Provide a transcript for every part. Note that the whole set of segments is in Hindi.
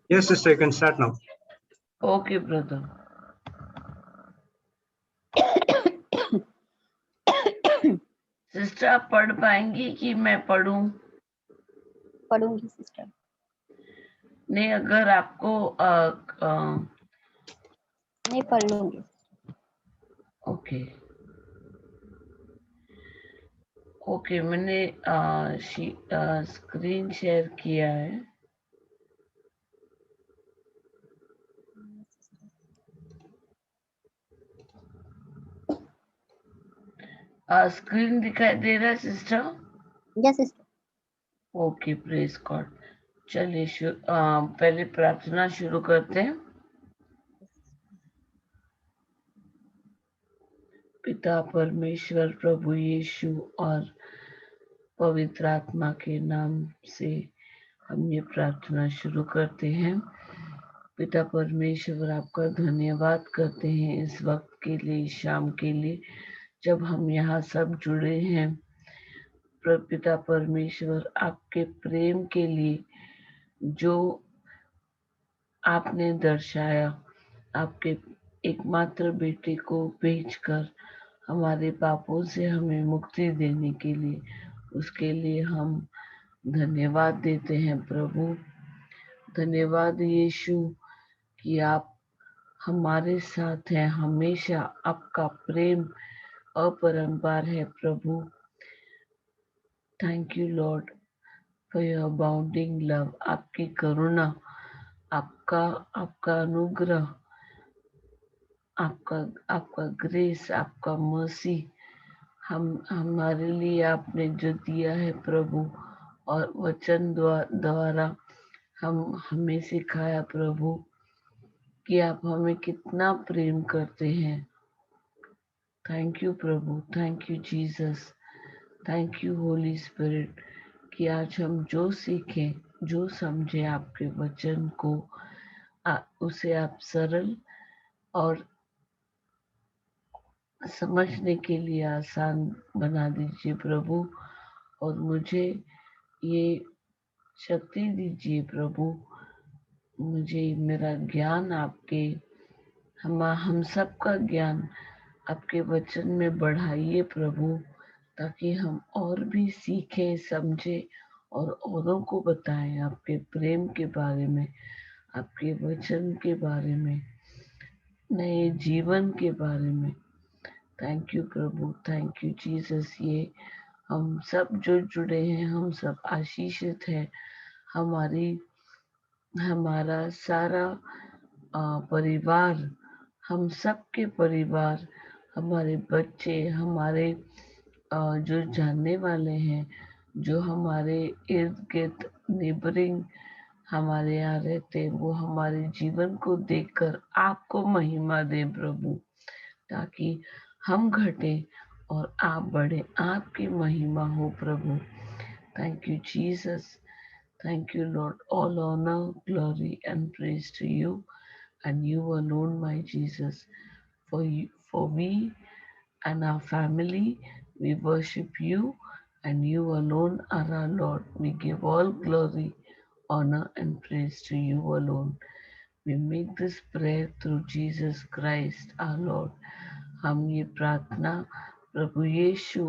Yes, sister, you can start now. Okay, brother. Sister आप पढ़ पाएंगी कि मैं पढ़ूं? पढ़ूंगी सिस्टर। नहीं, अगर आपको नहीं, पढ़ लूंगी। ओके ओके, मैंने स्क्रीन शेयर किया है। स्क्रीन दिखाई दे रहा है sister? Yes sister. Okay, praise God. चलिए पहले प्रार्थना शुरू करते हैं। पिता परमेश्वर, प्रभु यीशु और पवित्र आत्मा के नाम से हम ये प्रार्थना शुरू करते हैं। पिता परमेश्वर, आपका धन्यवाद करते हैं इस वक्त के लिए, इस शाम के लिए, जब हम यहाँ सब जुड़े हैं। पिता परमेश्वर, आपके प्रेम के लिए जो आपने दर्शाया, आपके एकमात्र बेटे को भेजकर हमारे पापों से हमें मुक्ति देने के लिए, उसके लिए हम धन्यवाद देते हैं प्रभु। धन्यवाद यीशु कि आप हमारे साथ हैं हमेशा। आपका प्रेम अपरंपार है प्रभु। Thank you Lord for your abounding love. आपकी करुणा, आपका अनुग्रह, आपका ग्रेस, आपका मर्सी हमारे लिए आपने जो दिया है प्रभु, और वचन द्वारा हमें सिखाया प्रभु कि आप हमें कितना प्रेम करते हैं। Thank you Prabhu, thank you Jesus, thank you Holi spirit कि आज हम जो सीखें, जो समझे आपके वचन को, उसे आप सरल और समझने के लिए आसान बना दीजिए प्रभु, और मुझे ये शक्ति दीजिए प्रभु। मुझे मेरा ज्ञान आपके हम सबका ज्ञान आपके वचन में बढ़ाइए प्रभु, ताकि हम और भी सीखें, समझें और औरों को बताएं आपके प्रेम के बारे में, आपके वचन के बारे में, नए जीवन के बारे में। Thank you Prabhu, thank you Jesus. ये हम सब जो जुड़े हैं, हम सब आशीषित है। हमारा सारा परिवार, हम सबके परिवार, हमारे बच्चे, हमारे जो जानने वाले हैं, जो हमारे इर्द गिर्द नेबरिंग हमारे यहाँ रहते, वो हमारे जीवन को देखकर आपको महिमा दें प्रभु, ताकि हम घटे और आप बढ़े, आपकी महिमा हो प्रभु। Thank you Jesus, thank you Lord. All honor, glory and praise to you and you alone, my Jesus. For we and our family, we worship you, and you alone are our Lord. We give all glory, honor and praise to you alone. We make this prayer through Jesus Christ our Lord. हम ये प्रार्थना प्रभु यीशु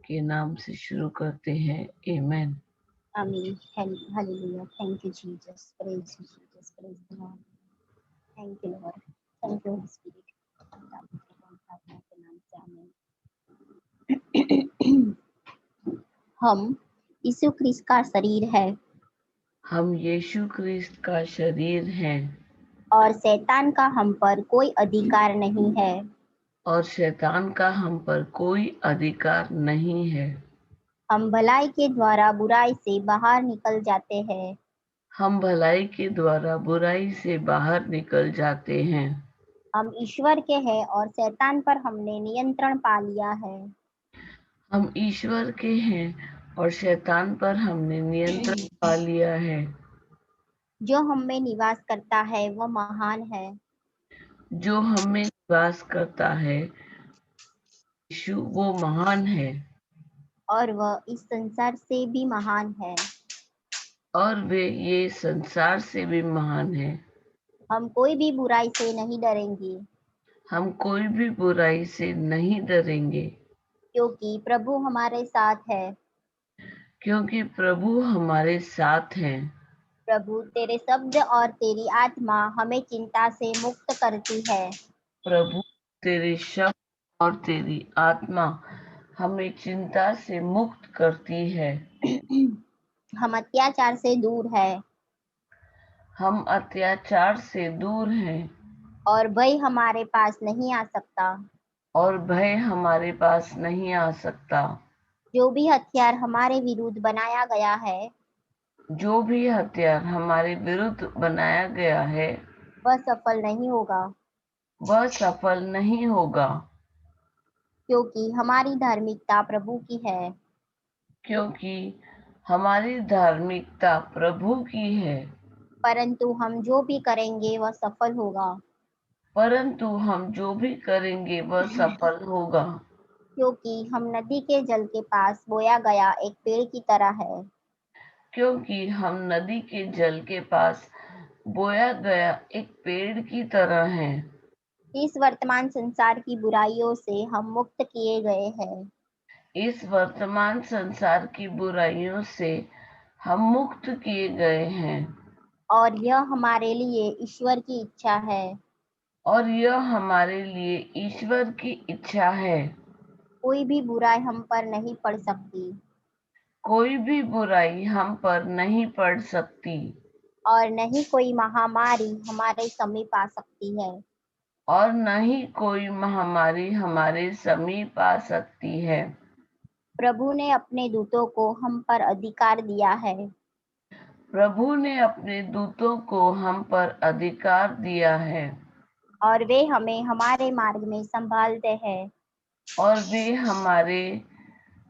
के नाम से शुरू करते हैं। आमीन। आमीन। Hallelujah. Thank you Jesus. Praise you Jesus. Praise the Lord. Thank you Lord. Thank you Holi spirit. प्रार्थना के नाम से आमीन। हम यीशु क्रिस्त का शरीर है। हम यीशु क्रिस्त का शरीर हैं। और शैतान का हम पर कोई अधिकार नहीं है। और शैतान का हम पर कोई अधिकार नहीं है। हम भलाई के द्वारा बुराई से बाहर निकल जाते हैं। हम भलाई के द्वारा बुराई से बाहर निकल जाते हैं। हम ईश्वर के हैं और शैतान पर हमने नियंत्रण पा लिया है। हम ईश्वर के हैं और शैतान पर हमने नियंत्रण पा लिया है। जो हम में निवास करता है वह महान है। जो हम में निवास करता है यीशु, वो महान है। और वह इस संसार से भी महान है। और वे ये संसार से भी महान है। हम कोई भी बुराई से नहीं डरेंगे, हम कोई भी बुराई से नहीं डरेंगे, क्योंकि प्रभु हमारे साथ है। क्योंकि प्रभु हमारे साथ हैं। प्रभु, तेरे शब्द और तेरी आत्मा हमें चिंता से मुक्त करती है। प्रभु, तेरे शब्द और तेरी आत्मा हमें चिंता से मुक्त करती है। हम अत्याचार से दूर है हम अत्याचार से दूर हैं और भय हमारे पास नहीं आ सकता। और भय हमारे पास नहीं आ सकता। जो भी हथियार हमारे विरुद्ध बनाया गया है, जो भी हथियार हमारे विरुद्ध बनाया गया है, वह सफल नहीं होगा, वह सफल नहीं होगा, क्योंकि हमारी धार्मिकता प्रभु की है। क्योंकि हमारी धार्मिकता प्रभु की है। परंतु हम जो भी करेंगे वह सफल होगा, परंतु हम जो भी करेंगे वह सफल होगा, क्योंकि हम नदी के जल के पास बोया गया एक पेड़ की तरह है। क्योंकि हम नदी के जल के पास बोया गया एक पेड़ की तरह हैं। इस वर्तमान संसार की बुराइयों से हम मुक्त किए गए हैं इस वर्तमान संसार की बुराइयों से हम मुक्त किए गए हैं और यह हमारे लिए ईश्वर की इच्छा है। और यह हमारे लिए ईश्वर की इच्छा है। कोई भी बुराई हम पर नहीं पड़ सकती कोई भी बुराई हम पर नहीं पड़ सकती और न ही कोई महामारी हमारे समीप आ सकती है, और न ही कोई महामारी हमारे समीप आ सकती है। प्रभु ने अपने दूतों को हम पर अधिकार दिया है प्रभु ने अपने दूतों को हम पर अधिकार दिया है और वे हमें हमारे मार्ग में संभालते हैं। और वे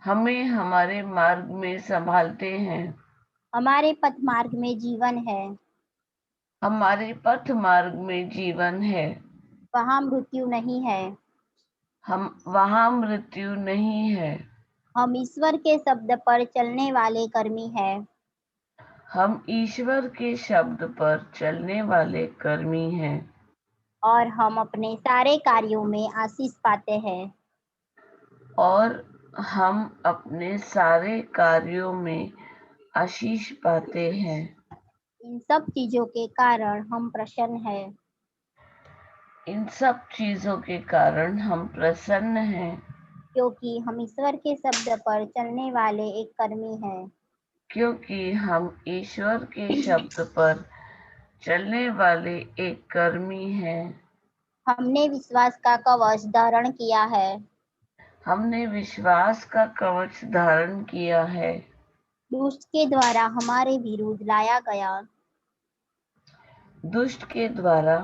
हमें हमारे मार्ग में संभालते हैं। हमारे पथ मार्ग में जीवन है, हमारे पथ मार्ग में जीवन है। वहाँ मृत्यु नहीं है। हम वहाँ मृत्यु नहीं है। हम ईश्वर के शब्द पर चलने वाले कर्मी हैं हम ईश्वर के शब्द पर चलने वाले कर्मी हैं और हम अपने सारे कार्यों में आशीष पाते हैं। और हम अपने सारे कार्यों में आशीष पाते हैं। इन सब चीजों के कारण हम प्रसन्न हैं, इन सब चीजों के कारण हम प्रसन्न हैं, क्योंकि हम ईश्वर के शब्द पर चलने वाले एक कर्मी हैं। क्योंकि हम ईश्वर के शब्द पर चलने वाले एक कर्मी हैं। हमने विश्वास का कवच धारण किया है, हमने विश्वास का कवच धारण किया है। दुष्ट के द्वारा हमारे विरुद्ध लाया गया दुष्ट के द्वारा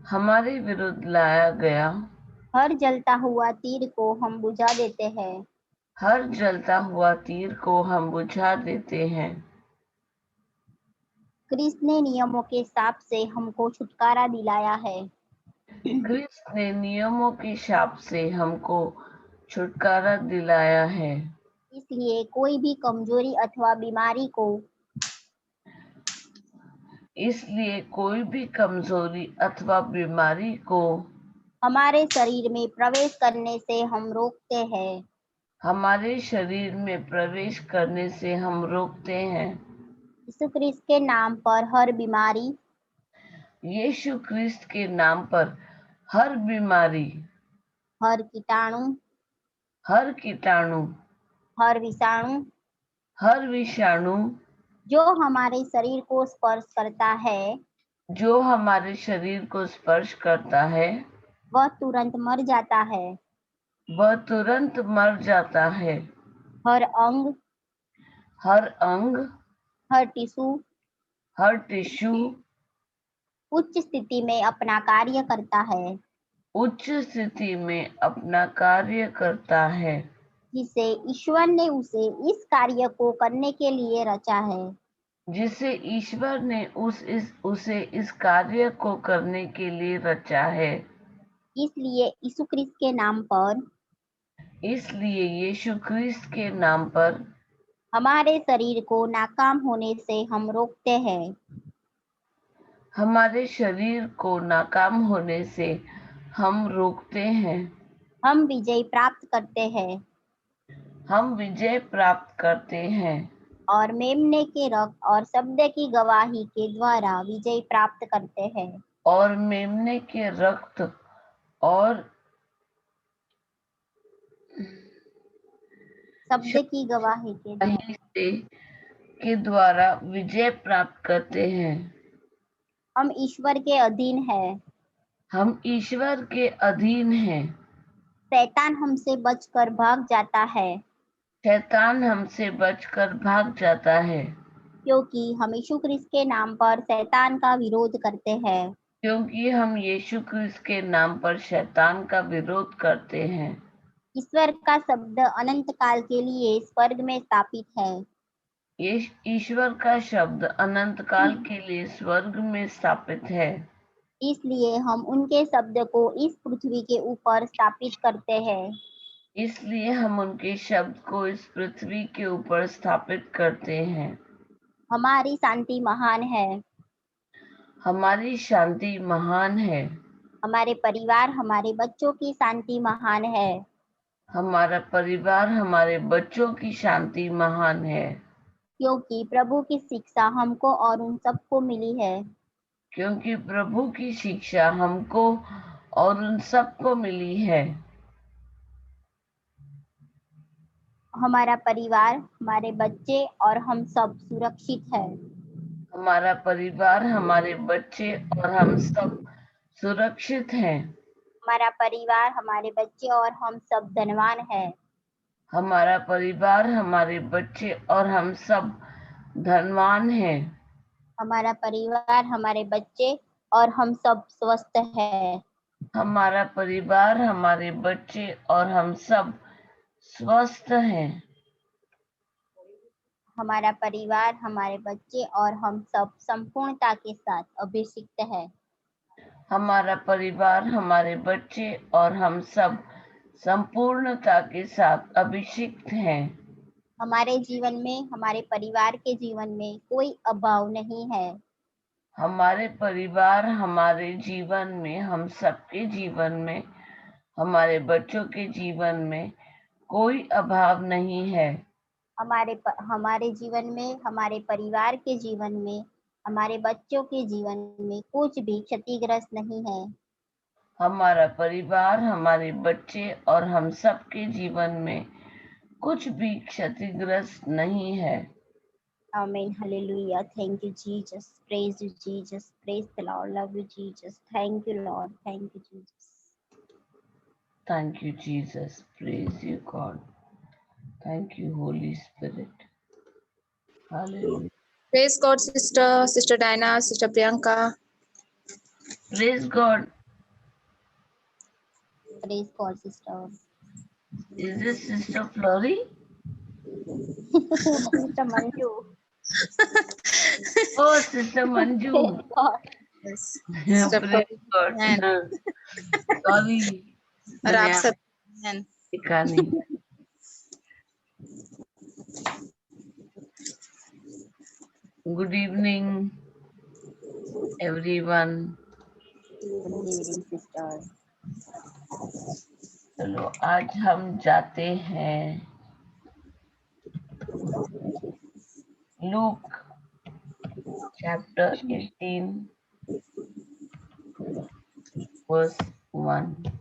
हमारे विरुद्ध लाया गया हर जलता हुआ तीर को हम बुझा देते हैं। हर जलता हुआ तीर को हम बुझा देते हैं। क्रिस्त ने नियमों के शाप से हमको छुटकारा दिलाया है, क्रिस्त ने नियमों के शाप से हमको छुटकारा दिलाया है। इसलिए कोई भी कमजोरी अथवा बीमारी को इसलिए कोई भी कमजोरी अथवा बीमारी को हमारे शरीर में प्रवेश करने से हम रोकते हैं। हमारे शरीर में प्रवेश करने से हम रोकते हैं। यीशु क्रिस्त के नाम पर हर बीमारी यीशु क्रिस्त के नाम पर हर बीमारी, हर कीटाणु हर कीटाणु, हर विषाणु हर विषाणु जो हमारे शरीर को स्पर्श करता है जो हमारे शरीर को स्पर्श करता है, वह तुरंत मर जाता है। वह तुरंत मर जाता है। हर अंग हर अंग, हर टिश्यू हर टिश्यू उच्च स्थिति में अपना कार्य करता है, उच्च स्थिति में अपना कार्य करता है, जिसे ईश्वर ने उसे इस कार्य को करने के लिए रचा है। जिसे ईश्वर ने उसे इस कार्य को करने के लिए रचा है। इसलिए यीशु क्रिस्त के नाम पर इसलिए यीशु क्रिस्त के नाम पर हमारे शरीर को नाकाम होने से हम रोकते हैं। हमारे शरीर को नाकाम होने से हम रोकते हैं। हम विजय प्राप्त करते हैं हम विजय प्राप्त करते हैं और मेमने के रक्त और शब्द की गवाही के द्वारा विजय प्राप्त करते हैं। और मेमने के रक्त और शब्द की गवाही के द्वारा से के द्वारा विजय प्राप्त करते हैं। हम ईश्वर के अधीन हैं। हम ईश्वर के अधीन हैं। शैतान हमसे बचकर भाग जाता है शैतान हमसे बचकर भाग जाता है क्योंकि हम यीशु क्रिस्त के नाम पर शैतान का विरोध करते हैं। क्योंकि हम यीशु क्रिस्त के नाम पर शैतान का विरोध करते हैं। ईश्वर का शब्द अनंत काल के लिए स्वर्ग में स्थापित है। ये ईश्वर का शब्द अनंत काल के लिए स्वर्ग में स्थापित है। इसलिए हम उनके शब्द को इस पृथ्वी के ऊपर स्थापित करते हैं। इसलिए हम उनके शब्द को इस पृथ्वी के ऊपर स्थापित करते हैं। हमारी शांति महान है। हमारी शांति महान है। हमारे परिवार हमारे बच्चों की शांति महान है। हमारा परिवार हमारे बच्चों की शांति महान है क्योंकि प्रभु की शिक्षा हमको और उन सबको मिली है। क्योंकि प्रभु की शिक्षा हमको और उन सबको मिली है। हमारा परिवार हमारे बच्चे और हम सब सुरक्षित है। हमारा परिवार हमारे बच्चे और हम सब सुरक्षित हैं। हमारा परिवार हमारे बच्चे और हम सब धनवान है। हमारा परिवार हमारे बच्चे और हम सब धनवान हैं। हमारा परिवार हमारे बच्चे और हम सब स्वस्थ है। हमारा परिवार हमारे बच्चे और हम सब स्वस्थ हैं। हमारा परिवार हमारे बच्चे और हम सब संपूर्णता के साथ अभिषिक्त है। हमारा परिवार हमारे बच्चे और हम सब संपूर्णता के साथ अभिषिक्त हैं। हमारे जीवन में हमारे परिवार के जीवन में कोई अभाव नहीं है। हमारे परिवार हमारे जीवन में हम सबके जीवन में हमारे बच्चों के जीवन में कोई अभाव नहीं है। हमारे जीवन में हमारे परिवार के जीवन में हमारे बच्चों के जीवन में कुछ भी क्षतिग्रस्त नहीं है। हमारा परिवार हमारे बच्चे और हम सबके जीवन में कुछ भी क्षतिग्रस्त नहीं है। Amen. Hallelujah. Thank you, Jesus. Praise you, Jesus. Praise the Lord. Love you, Jesus. Thank you, Lord. Thank you, Jesus. Thank you, Jesus. Praise you, God. Thank you, Holy Spirit. Hallelujah. Praise God, Sister Diana, Sister Priyanka. Praise God. Praise God, sister. Is this Sister Flori? Sister Manju. Oh, Sister Manju. Praise God. Yes. Praise God. Sorry. और आप सब देखा नहीं। Good evening, everyone. Good evening, sister. चलो आज हम जाते हैं Luke chapter 18 verse 1.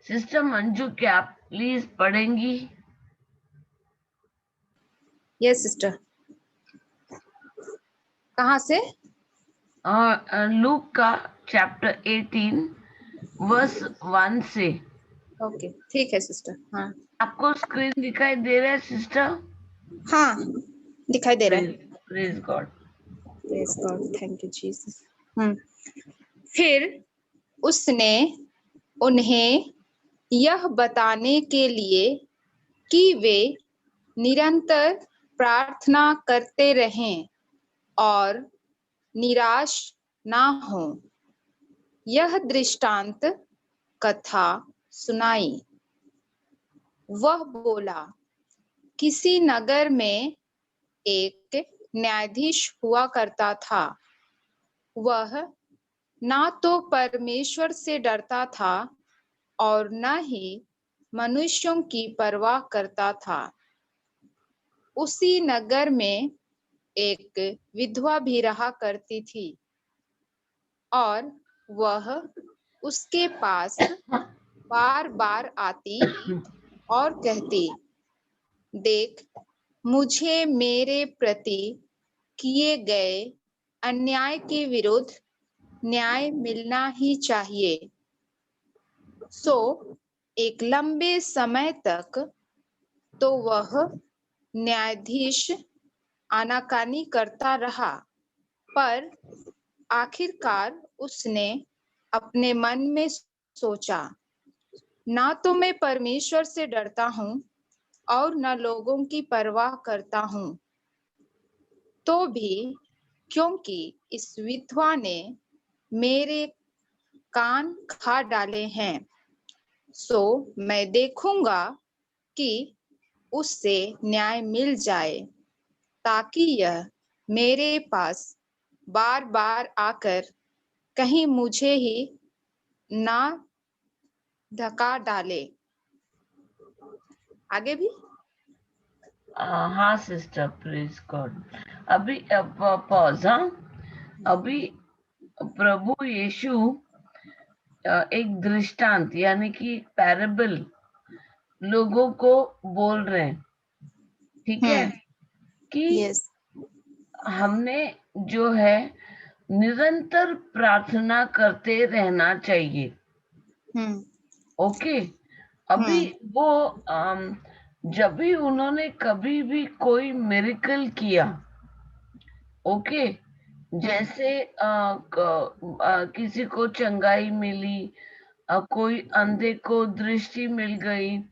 Sister Manju क्या आप प्लीज पढ़ेंगी? Yes sister. कहाँ से? लूक का चैप्टर 18 वर्स 1 से। ओके ठीक है सिस्टर। हाँ आपको स्क्रीन दिखाई दे रहा है सिस्टर? हाँ दिखाई दे रहा है। Praise God. Praise God. Thank you Jesus. फिर उसने उन्हें यह बताने के लिए कि वे निरंतर प्रार्थना करते रहें और निराश ना हों, यह दृष्टांत कथा सुनाई। वह बोला, किसी नगर में एक न्यायाधीश हुआ करता था। वह ना तो परमेश्वर से डरता था और न ही मनुष्यों की परवाह करता था। उसी नगर में एक विधवा भी रहा करती थी और वह उसके पास बार बार आती और कहती, देख, मुझे मेरे प्रति किए गए अन्याय के विरुद्ध न्याय मिलना ही चाहिए। सो एक लंबे समय तक तो वह न्यायाधीश आनाकानी करता रहा, पर आखिरकार उसने अपने मन में सोचा, ना तो मैं परमेश्वर से डरता हूँ और न लोगों की परवाह करता हूँ, तो भी क्योंकि इस विधवा ने मेरे कान खा डाले हैं, सो मैं देखूंगा कि उससे न्याय मिल जाए, ताकि यह मेरे पास बार बार आकर कहीं मुझे ही ना धक्का डाले। आगे भी हाँ सिस्टर, प्रेज गॉड। अभी पॉज। हाँ, अभी प्रभु यीशु एक दृष्टांत यानी कि पैराबल लोगों को बोल रहे हैं, ठीक है, कि यस हमने जो है निरंतर प्रार्थना करते रहना चाहिए। ओके। अभी वो जब भी उन्होंने कभी भी कोई मिरेकल किया, ओके, जैसे किसी को चंगाई मिली, कोई अंधे को दृष्टि मिल गई,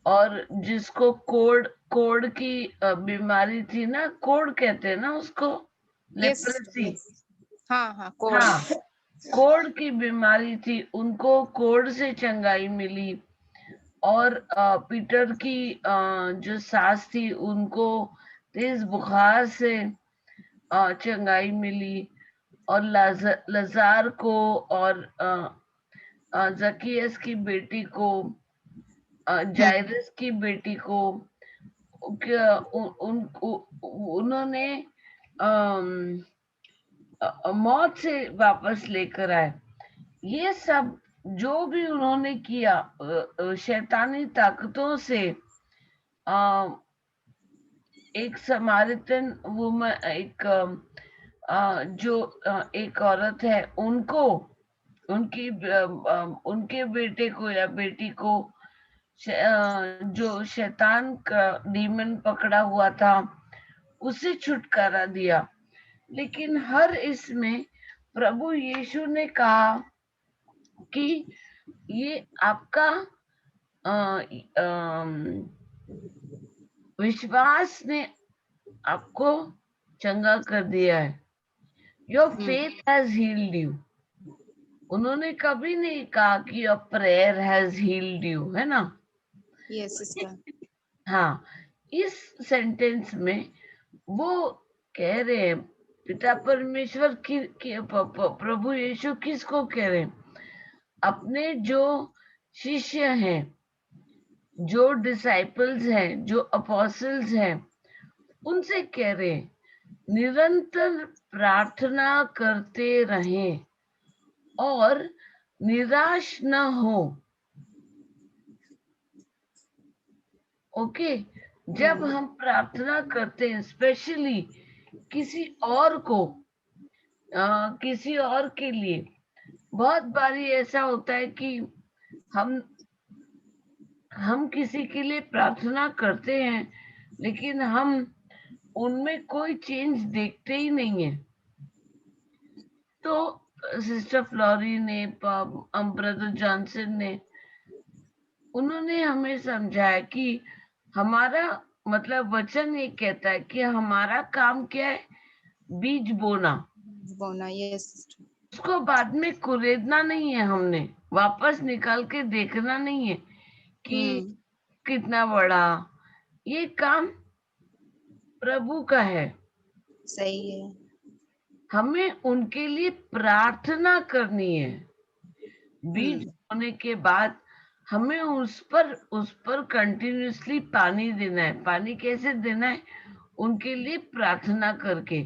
और जिसको कोढ़ की बीमारी थी ना, कोढ़ कहते हैं ना उसको, लेप्रेसी। हाँ कोड। हाँ, कोढ़ की बीमारी थी, उनको कोढ़ से चंगाई मिली। और पीटर की जो सास थी, उनको तेज बुखार से चंगाई मिली। और लजार को और जकियस की बेटी को, जायरस की बेटी को उन्होंने मौत से वापस लेकर आए। ये सब जो भी उन्होंने किया शैतानी ताकतों से, एक समारितन वुमन, एक जो एक औरत है, उनको उनके बेटे को या बेटी को जो शैतान का डीमन पकड़ा हुआ था, उसे छुटकारा दिया। लेकिन हर इसमें प्रभु यीशु ने कहा कि ये आपका विश्वास ने आपको चंगा कर दिया है। Your faith has heeled you. उन्होंने कभी नहीं कहा कि your prayer has heeled you, है ना। Yes sister. हाँ, इस सेंटेंस में वो कह रहे हैं, पिता परमेश्वर की प्रभु यीशु किसको कह रहे हैं? अपने जो शिष्य हैं, जो डिसाइपल्स हैं, जो अपोस्टल्स हैं, उनसे कह रहे हैं, निरंतर प्रार्थना करते रहें और निराश न हो। ओके। जब हम प्रार्थना करते हैं, स्पेशली किसी और को, किसी और के लिए, बहुत बारी ऐसा होता है कि हम किसी के लिए प्रार्थना करते हैं, लेकिन हम उनमें कोई चेंज देखते ही नहीं है। तो सिस्टर फ्लोरी ने, ब्रदर जॉनसन ने, उन्होंने हमें समझाया कि हमारा मतलब वचन ये कहता है कि हमारा काम क्या है, बीज बोना, बोना, यस। उसको बाद में कुरेदना नहीं है, हमने वापस निकाल के देखना नहीं है कि कितना बड़ा, ये काम प्रभु का है। सही है। हमें उनके लिए प्रार्थना करनी है। बीज होने के बाद हमें उस पर कंटिन्यूअसली पानी देना है। पानी कैसे देना है? उनके लिए प्रार्थना करके,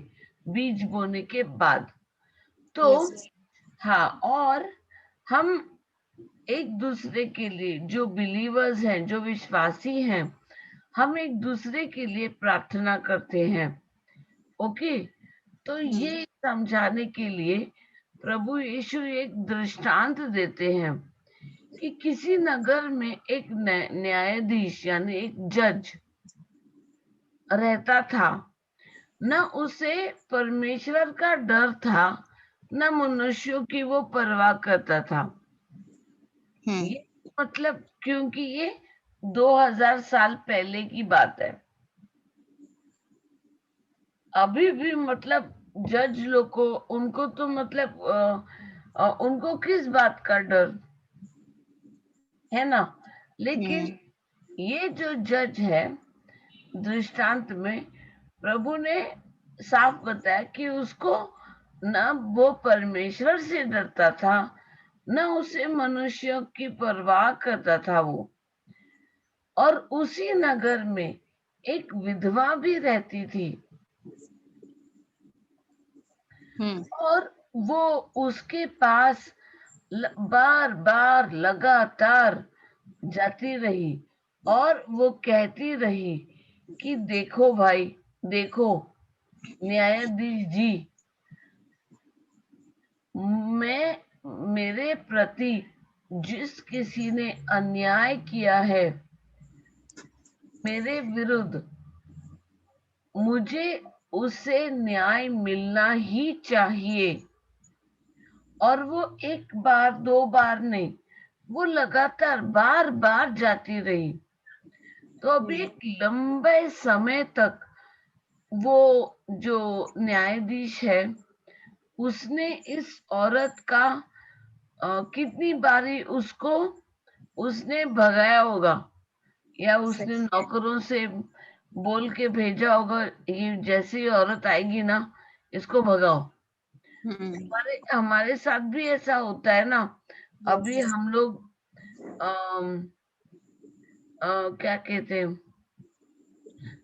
बीज बोने के बाद। तो यस। हाँ, और हम एक दूसरे के लिए, जो बिलीवर्स हैं, जो विश्वासी हैं, हम एक दूसरे के लिए प्रार्थना करते हैं। ओके, तो ये समझाने के लिए प्रभु यीशु एक दृष्टांत देते हैं कि किसी नगर में एक न्यायाधीश यानी एक जज रहता था। न उसे परमेश्वर का डर था, न मनुष्यों की वो परवाह करता था। ये मतलब क्योंकि ये 2000 साल पहले की बात है। अभी भी मतलब जज लोग को, उनको तो मतलब उनको किस बात का डर है ना। लेकिन ये जो जज है, दृष्टांत में प्रभु ने साफ बताया कि उसको न वो परमेश्वर से डरता था, न उसे मनुष्यों की परवाह करता था वो। और उसी नगर में एक विधवा भी रहती थी, और वो उसके पास बार बार लगातार जाती रही, और वो कहती रही कि देखो भाई, देखो न्यायाधीश जी, मेरे प्रति जिस किसी ने अन्याय किया है, मेरे विरुद्ध, मुझे उससे न्याय मिलना ही चाहिए। और वो एक बार दो बार नहीं, वो लगातार बार बार जाती रही। तो अभी एक लंबे समय तक वो जो न्यायाधीश है, उसने इस औरत का कितनी बारी उसने भगाया होगा, या उसने नौकरों से बोल के भेजा होगा, ये जैसी औरत आएगी ना, इसको भगाओ। हमारे साथ भी ऐसा होता है ना। अभी हम लोग क्या कहते हैं,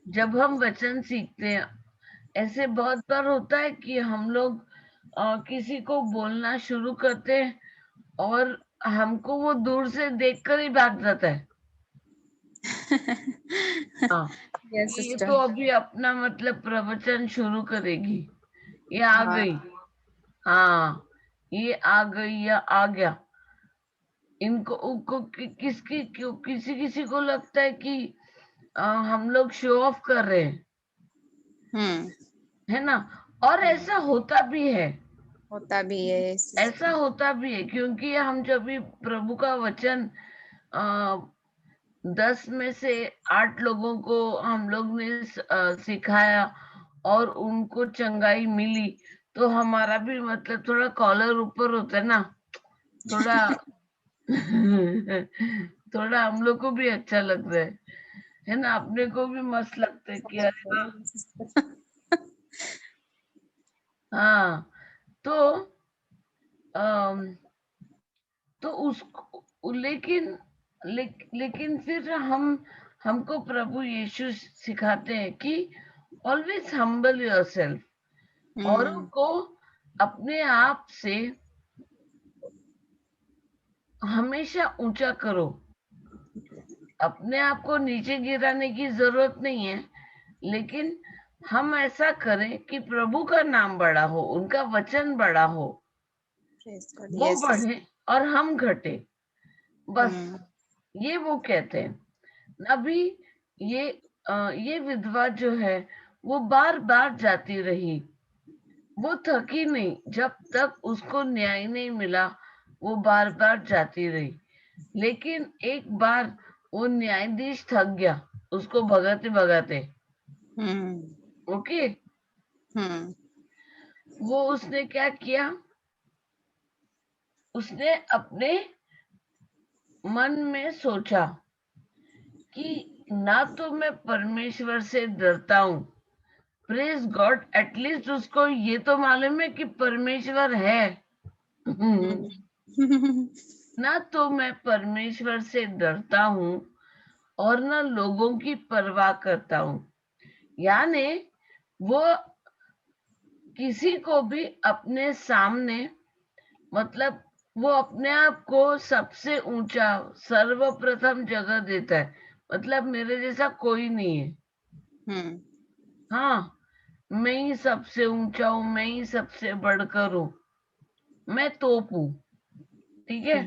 जब हम वचन सीखते हैं, ऐसे बहुत बार होता है कि हम लोग किसी को बोलना शुरू करते हैं और हमको वो दूर से देखकर ही भाग जाता है। हाँ, ये तो अभी अपना मतलब प्रवचन शुरू करेगी, ये आ गई, हाँ ये आ गई या आ गया। उनको किसी किसी को लगता है कि हम लोग शो ऑफ कर रहे हैं, है ना। और ऐसा होता भी है, ऐसा होता भी है, क्योंकि हम जब भी प्रभु का वचन 10 में से 8 लोगों को हम लोग ने सिखाया और उनको चंगाई मिली, तो हमारा भी मतलब थोड़ा कॉलर ऊपर होता है ना, थोड़ा थोड़ा हम लोग को भी अच्छा लगता है ना, अपने को भी मस्त लगता है कि अरे वाह। हाँ, तो तो उसको लेकिन फिर हमको प्रभु यीशु सिखाते हैं कि ऑलवेज हम्बल योरसेल्फ, औरों को अपने आप से हमेशा ऊंचा करो। अपने आप को नीचे गिराने की जरूरत नहीं है, लेकिन हम ऐसा करें कि प्रभु का नाम बड़ा हो, उनका वचन बड़ा हो, वो बढ़े और हम घटे, बस ये वो कहते हैं। अभी ये विधवा जो है, वो बार बार जाती रही, वो थकी नहीं, जब तक उसको न्याय नहीं मिला वो बार बार जाती रही। लेकिन एक बार वो न्यायाधीश थक गया उसको भगाते भगाते। ओके, वो उसने क्या किया, उसने अपने मन में सोचा कि ना तो मैं परमेश्वर से डरता हूं, प्रेज गॉड, एटलीस्ट उसको ये तो मालूम है कि परमेश्वर है। ना तो मैं परमेश्वर से डरता हूं और ना लोगों की परवाह करता हूं। यानी वो किसी को भी अपने सामने, मतलब वो अपने आप को सबसे ऊंचा सर्वप्रथम जगह देता है, मतलब मेरे जैसा कोई नहीं है। हाँ, मैं ही सबसे ऊंचा हूं, मैं ही सबसे बढ़कर हूं, मैं तोप हूं, ठीक है।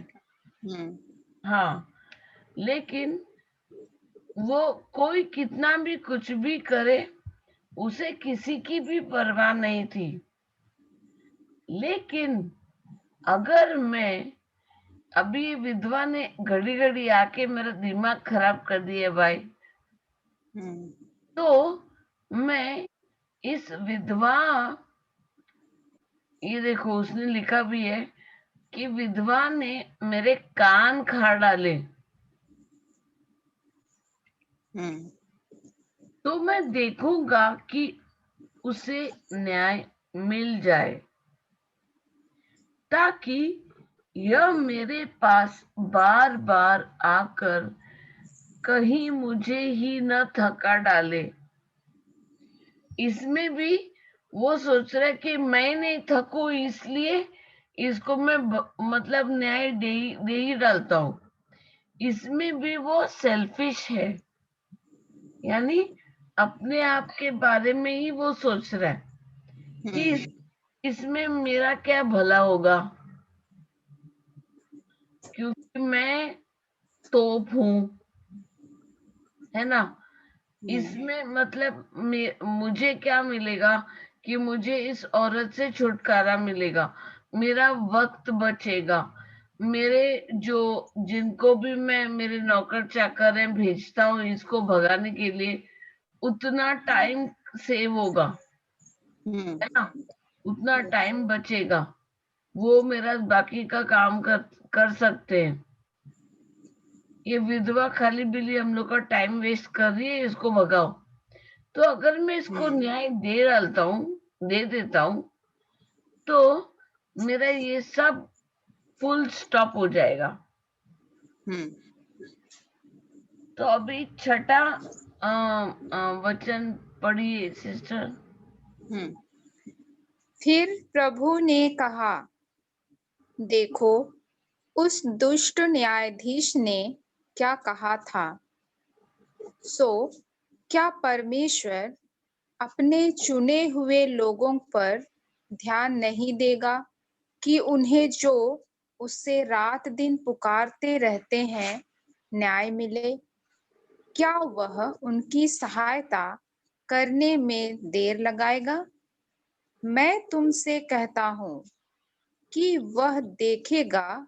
हाँ, लेकिन वो कोई कितना भी कुछ भी करे उसे किसी की भी परवाह नहीं थी। लेकिन अगर मैं, अभी विधवा ने घड़ी घड़ी आके मेरा दिमाग खराब कर दिया भाई, तो मैं इस विधवा, ये देखो उसने लिखा भी है कि विधवा ने मेरे कान खा डाले, तो मैं देखूंगा कि उसे न्याय मिल जाए, ताकि यह मेरे पास बार बार आकर कहीं मुझे ही न थका डाले। इसमें भी वो सोच रहा है कि मैं नहीं थकू इसलिए इसको मैं मतलब न्याय दे ही डालता हूं। इसमें भी वो सेल्फिश है, यानी अपने आप के बारे में ही वो सोच रहा है कि इसमें मेरा क्या भला होगा, क्योंकि मैं तोप हूं, है ना। इसमें मतलब मुझे क्या मिलेगा कि मुझे इस औरत से छुटकारा मिलेगा, मेरा वक्त बचेगा, मेरे जो जिनको भी मैं मेरे नौकर चाकर हैं भेजता हूँ इसको भगाने के लिए, उतना टाइम सेव होगा, है ना, उतना टाइम बचेगा, वो मेरा बाकी का काम कर सकते हैं। ये विधवा खाली बिली हम लोग का टाइम वेस्ट कर रही है, इसको भगाओ। तो अगर मैं इसको न्याय दे डालता हूँ, दे देता हूँ, तो मेरा ये सब फुल स्टॉप हो जाएगा। तो अभी छठा वचन पढ़िए सिस्टर। फिर प्रभु ने कहा, देखो उस दुष्ट न्यायाधीश ने क्या कहा था। सो क्या परमेश्वर अपने चुने हुए लोगों पर ध्यान नहीं देगा कि उन्हें जो उससे रात दिन पुकारते रहते हैं न्याय मिले। क्या वह उनकी सहायता करने में देर लगाएगा। मैं तुमसे कहता हूँ कि वह देखेगा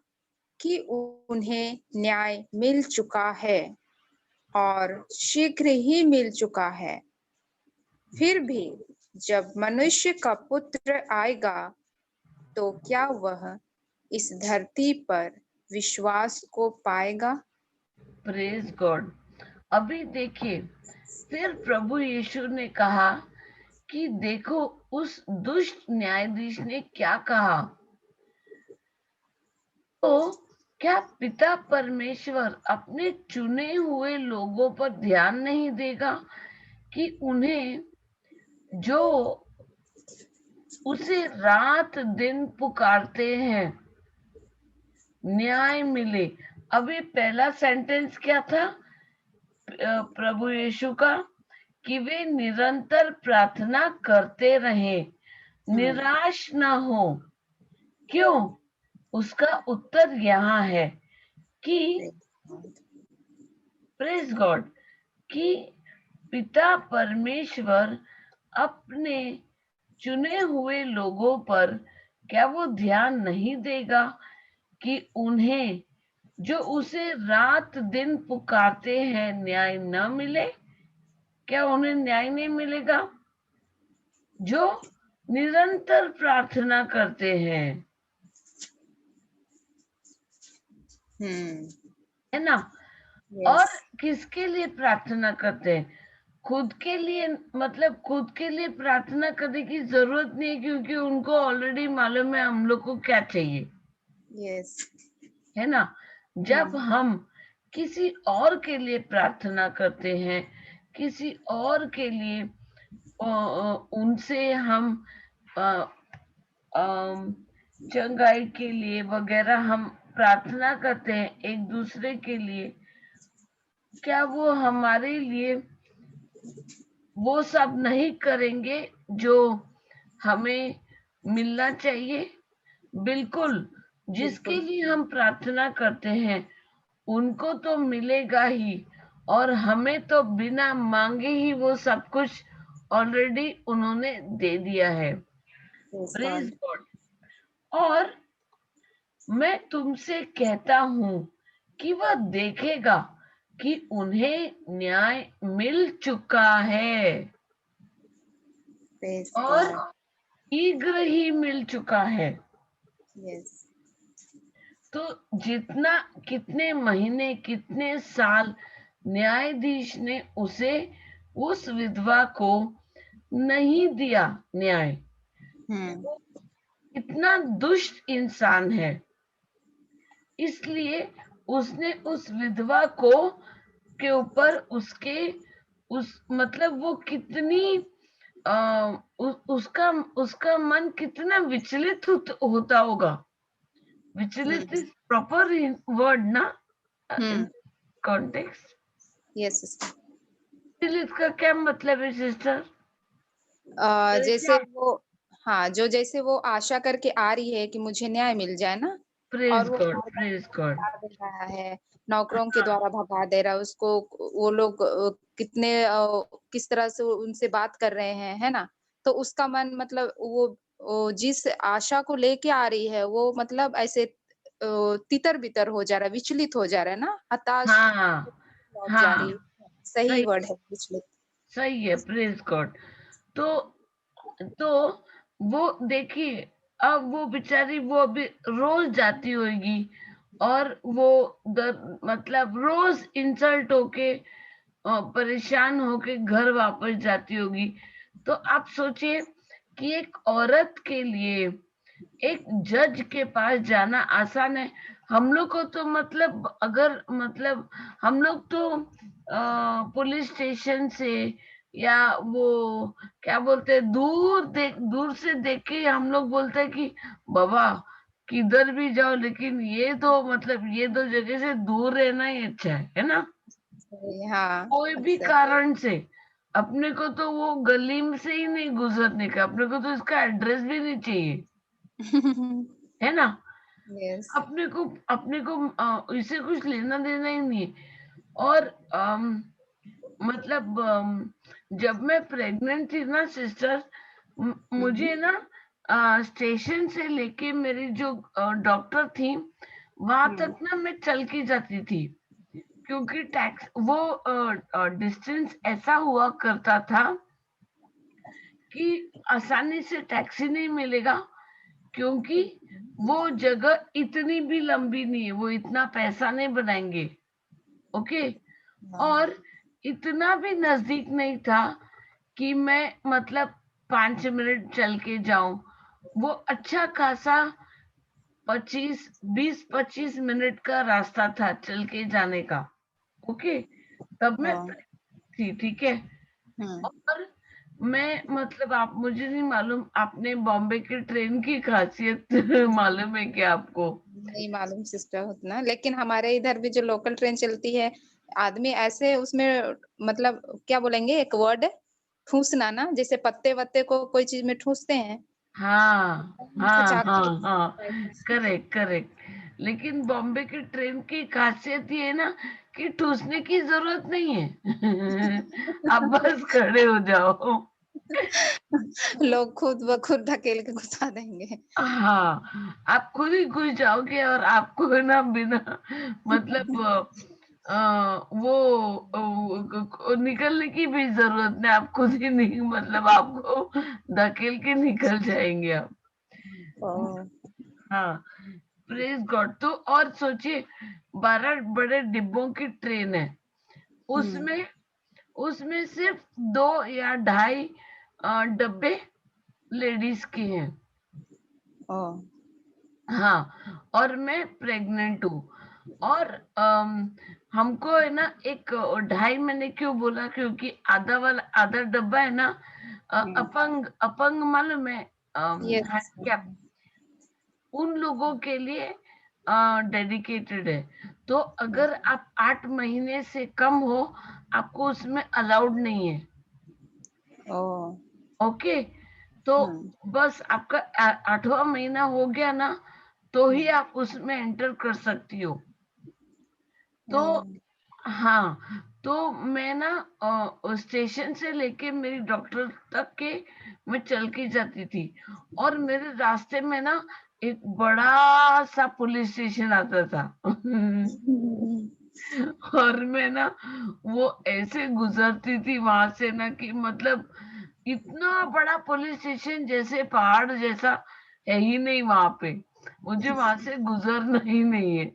कि उन्हें न्याय मिल चुका है और शीघ्र ही मिल चुका है। फिर भी जब मनुष्य का पुत्र आएगा तो क्या वह इस धरती पर विश्वास को पाएगा। Praise God. अभी देखिए, फिर प्रभु यीशु ने कहा कि देखो उस दुष्ट न्यायाधीश ने क्या कहा। तो क्या पिता परमेश्वर अपने चुने हुए लोगों पर ध्यान नहीं देगा कि उन्हें जो उसे रात दिन पुकारते हैं न्याय मिले। अभी पहला सेंटेंस क्या था प्रभु यीशु का, कि वे निरंतर प्रार्थना करते रहें, निराश ना हो। क्यों? उसका उत्तर यहाँ है कि प्रेज गॉड, कि पिता परमेश्वर अपने चुने हुए लोगों पर क्या वो ध्यान नहीं देगा कि उन्हें जो उसे रात दिन पुकारते हैं न्याय न मिले? क्या उन्हें न्याय नहीं मिलेगा? जो निरंतर प्रार्थना करते हैं, है ना? और Yes. किसके लिए प्रार्थना करते हैं? खुद के लिए, मतलब खुद के लिए प्रार्थना करने की जरूरत नहीं है, क्योंकि उनको ऑलरेडी मालूम है हम लोग को क्या चाहिए, Yes. है ना? जब हम किसी और के लिए प्रार्थना करते हैं, किसी और के लिए उनसे हम चंगाई के लिए वगैरह हम प्रार्थना करते हैं एक दूसरे के लिए, क्या वो हमारे लिए वो सब नहीं करेंगे जो हमें मिलना चाहिए? बिल्कुल। जिसके बिल्कुल। लिए हम प्रार्थना करते हैं उनको तो मिलेगा ही, और हमें तो बिना मांगे ही वो सब कुछ ऑलरेडी उन्होंने दे दिया है। Praise praise God. गॉड। और मैं तुमसे कहता हूं कि वह देखेगा कि उन्हें न्याय मिल चुका है, Praise और God. शीघ्र ही मिल चुका है। Yes. तो जितना, कितने महीने, कितने साल न्यायाधीश ने उसे, उस विधवा को नहीं दिया न्याय। इतना दुष्ट इंसान है, इसलिए उसने उस विधवा को के ऊपर उसके उस मतलब वो कितनी उसका उसका मन कितना विचलित होता होगा। विचलित इज प्रॉपर वर्ड ना इन कॉन्टेक्स्ट? Yes, sister. विचलित का क्या मतलब है सिस्टर? जैसे वो, हाँ, जो जैसे वो आशा करके आ रही है कि मुझे न्याय मिल जाए ना, प्रेज और वो गॉड, बार-बार प्रेज गॉड। भगा दे रहा है, नौकरों के द्वारा भगा दे रहा है उसको। वो लोग कितने किस तरह से उनसे बात कर रहे हैं, है ना? तो उसका मन, मतलब वो जिस आशा को लेके आ रही है, वो मतलब ऐसे तितर-बितर हो जा रहा है, विचलित हो जा रहा है ना, हताश हाँ लौट जा रही हाँ, है। सही सही, वर्ड है, विचलित। सही है, प्रेज गॉड। तो तो वो देखिए, अब वो बेचारी वो अभी रोज जाती होगी, और वो मतलब रोज इंसल्ट होके परेशान होके घर वापस जाती होगी। तो आप सोचिए कि एक औरत के लिए एक जज के पास जाना आसान है? हम लोग को तो मतलब, अगर मतलब हम लोग तो पुलिस स्टेशन से, या वो क्या बोलते हैं, दूर से देख के हम लोग बोलते हैं कि बाबा किधर भी जाओ, लेकिन ये तो मतलब ये दो जगह से दूर रहना ही अच्छा है ना? हाँ, कोई भी अक्सर। कारण से अपने को तो वो गली में से ही नहीं गुजरने का, अपने को तो इसका एड्रेस भी नहीं चाहिए, है ना? यस। अपने को इससे कुछ लेना देना ही नहीं है। और मतलब जब मैं प्रेग्नेंट थी ना सिस्टर, मुझे ना स्टेशन से लेके मेरी जो डॉक्टर थी वहां तक ना मैं चल के जाती थी, क्योंकि टैक्स वो डिस्टेंस ऐसा हुआ करता था कि आसानी से टैक्सी नहीं मिलेगा, क्योंकि वो जगह इतनी भी लंबी नहीं है, वो इतना पैसा नहीं बनाएंगे। ओके। और इतना भी नजदीक नहीं था कि मैं मतलब 5 मिनट चल के जाऊं। वो अच्छा खासा 20-25 मिनट का रास्ता था चल के जाने का। ओके। तब मैं थी, ठीक है। और मैं मतलब, आप, मुझे नहीं मालूम, आपने बॉम्बे की ट्रेन की खासियत मालूम है क्या आपको? नहीं मालूम सिस्टर उतना, लेकिन हमारे इधर भी जो लोकल ट्रेन चलती है, आदमी ऐसे उसमें, मतलब क्या बोलेंगे, एक वर्ड है ठूसना ना, जैसे पत्ते वत्ते को कोई चीज में ठूसते हैं, हाँ हाँ खचाखच हाँ हाँ, ऐसे। Correct correct. लेकिन बॉम्बे की ट्रेन की खासियत ये है ना कि ठूसने की जरूरत नहीं है। आप बस खड़े हो जाओ। लोग खुद ब खुद ढकेल के घुसा देंगे। हाँ, आप खुद ही घुस जाओगे और आपको है ना बिना मतलब वो निकलने की भी जरूरत नहीं, आप खुद ही नहीं मतलब आपको धकेल के निकल जाएंगे आप। ओह! हाँ, प्रेज गॉड। तो और सोचिए 12 बड़े डिब्बों की ट्रेन है, हुँ, उसमें उसमें सिर्फ 2 या ढाई डब्बे लेडीज के हैं। ओह! हाँ, और मैं प्रेग्नेंट हूँ और हमको है ना एक ढाई, मैंने क्यों बोला क्योंकि आधा डब्बा है ना हुँ, अपंग अपंग मालूम है, यस। हैंडीकैप, उन लोगों के लिए डेडिकेटेड है। तो अगर आप 8 महीने से कम हो, आपको उसमें अलाउड नहीं है। ओह! ओके, तो हुँ, बस आपका 8वां महीना हो गया ना, तो ही हुँ, आप उसमें एंटर कर सकती हो। तो ओह! हाँ, तो मैं ना स्टेशन से लेके मेरी डॉक्टर तक के मैं चल के जाती थी, और मेरे रास्ते में ना एक बड़ा सा पुलिस स्टेशन आता था। और मैं ना वो ऐसे गुजरती थी वहां से ना कि मतलब इतना बड़ा पुलिस स्टेशन जैसे पहाड़ जैसा है ही नहीं वहां पे, मुझे वहां से गुजरना ही नहीं है।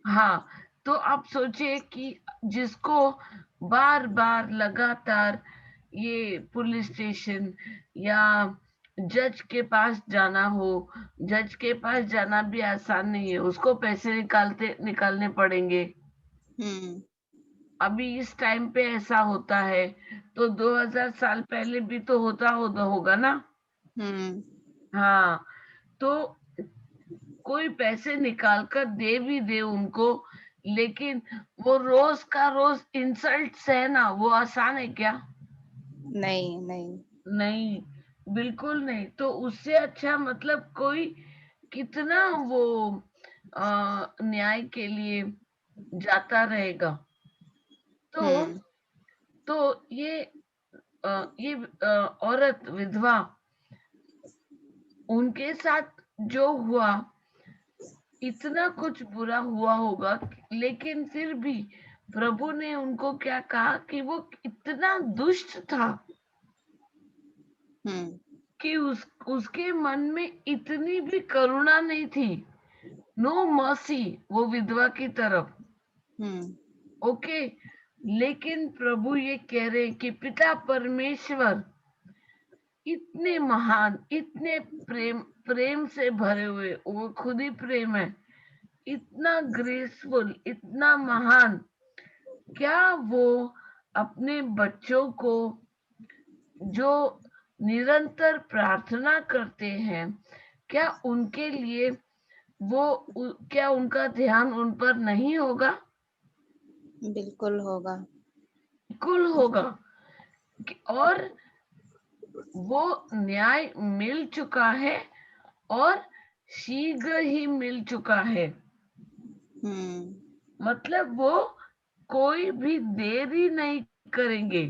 हाँ, तो आप सोचिए कि जिसको बार बार लगातार ये पुलिस स्टेशन या जज के पास जाना हो, जज के पास जाना भी आसान नहीं है, उसको पैसे निकालने पड़ेंगे। हुँ, अभी इस टाइम पे ऐसा होता है, तो 2000 साल पहले भी तो होगा ना। हुँ, हाँ, तो कोई पैसे निकाल कर दे भी दे उनको, लेकिन वो रोज का रोज इंसल्ट सहना वो आसान है क्या? नहीं, नहीं। नहीं, बिल्कुल नहीं। तो उससे अच्छा मतलब कोई कितना वो न्याय के लिए जाता रहेगा। तो हुँ, तो ये औरत विधवा, उनके साथ जो हुआ, इतना कुछ बुरा हुआ होगा, लेकिन फिर भी प्रभु ने उनको क्या कहा कि वो इतना दुष्ट था हुँ, कि उसके मन में इतनी भी करुणा नहीं थी, नो मर्सी वो विधवा की तरफ। हुँ, ओके, लेकिन प्रभु ये कह रहे हैं कि पिता परमेश्वर इतने महान, इतने प्रेम से भरे हुए, वो खुद ही प्रेम है, इतना ग्रेसफुल, इतना महान, क्या वो अपने बच्चों को जो निरंतर प्रार्थना करते हैं, क्या उनके लिए क्या उनका ध्यान उन पर नहीं होगा? बिल्कुल होगा। बिल्कुल होगा। और वो न्याय मिल चुका है, और शीघ्र ही मिल चुका है। हुँ, मतलब वो कोई भी देरी नहीं करेंगे,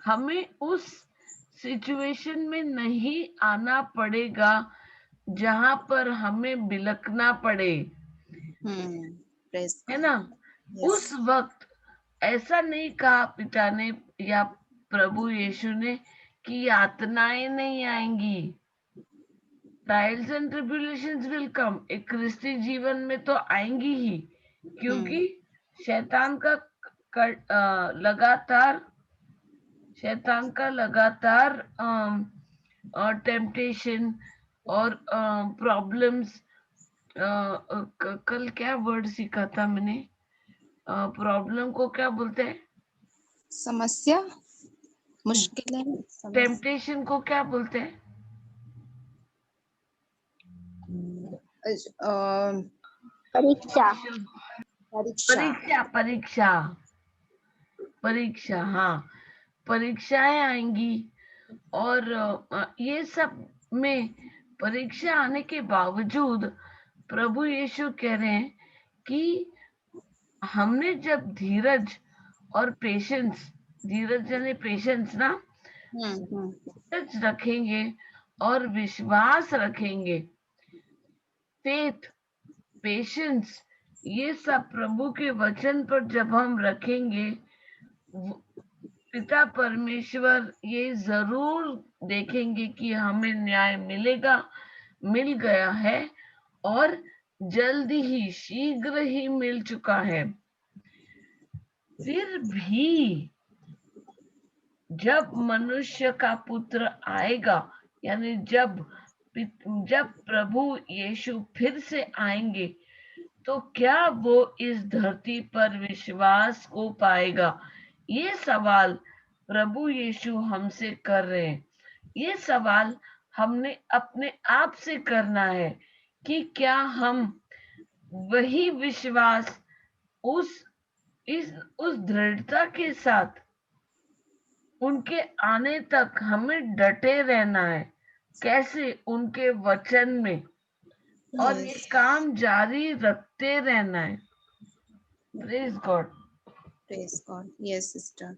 हमें उस सिचुएशन में नहीं आना पड़ेगा जहां पर हमें बिलकना पड़े, हुँ, प्रेज़ है गॉड। ना। यस। उस वक्त ऐसा नहीं कहा पिता ने या प्रभु यीशु ने कि यातनाएं नहीं आएंगी, trials and tribulations will come, एक क्रिस्ती जीवन में तो आएंगी ही, हुँ, क्योंकि शैतान का लगातार शैतान का लगातार टेम्पटेशन और प्रॉब्लम्स। कल क्या वर्ड सीखा था मैंने, प्रॉब्लम को क्या बोलते हैं, समस्या, मुश्किलें, समस्या। टेम्पटेशन को क्या बोलते हैं? अ, परीक्षा। परीक्षा। परीक्षा, परीक्षा, परीक्षा, हाँ, परीक्षाएं आएंगी। और ये सब में परीक्षा आने के बावजूद प्रभु यीशु कह रहे हैं कि हमने जब धीरज और पेशेंस, धीरज यानी पेशेंस ना, सच रखेंगे और विश्वास रखेंगे, फेथ, पेशेंस, ये सब प्रभु के वचन पर जब हम रखेंगे, पिता परमेश्वर ये जरूर देखेंगे कि हमें न्याय मिलेगा, मिल गया है और जल्दी ही, शीघ्र ही मिल चुका है। फिर भी जब मनुष्य का पुत्र आएगा, यानी जब प्रभु यीशु फिर से आएंगे, तो क्या वो इस धरती पर विश्वास को पाएगा? ये सवाल प्रभु यीशु हमसे कर रहे हैं। ये सवाल हमने अपने आप से करना है कि क्या हम वही विश्वास, उस दृढ़ता के साथ उनके आने तक हमें डटे रहना है, कैसे? उनके वचन में, और ये काम जारी रखते रहना है। Praise God, praise God. Yes sister.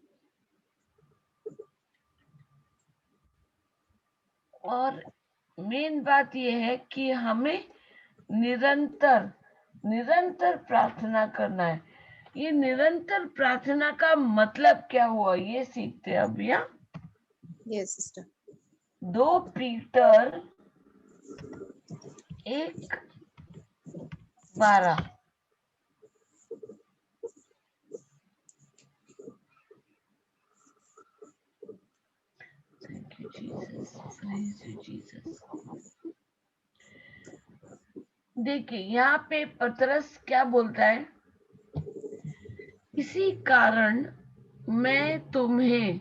और मेन बात यह है कि हमें निरंतर प्रार्थना करना है। ये निरंतर प्रार्थना का मतलब क्या हुआ, ये सीखते हैं अब। या yes sister. 2 Peter 1:12। Thank you, Jesus. Praise you, Jesus. देखिए यहाँ पे पतरस क्या बोलता है, इसी कारण मैं तुम्हें,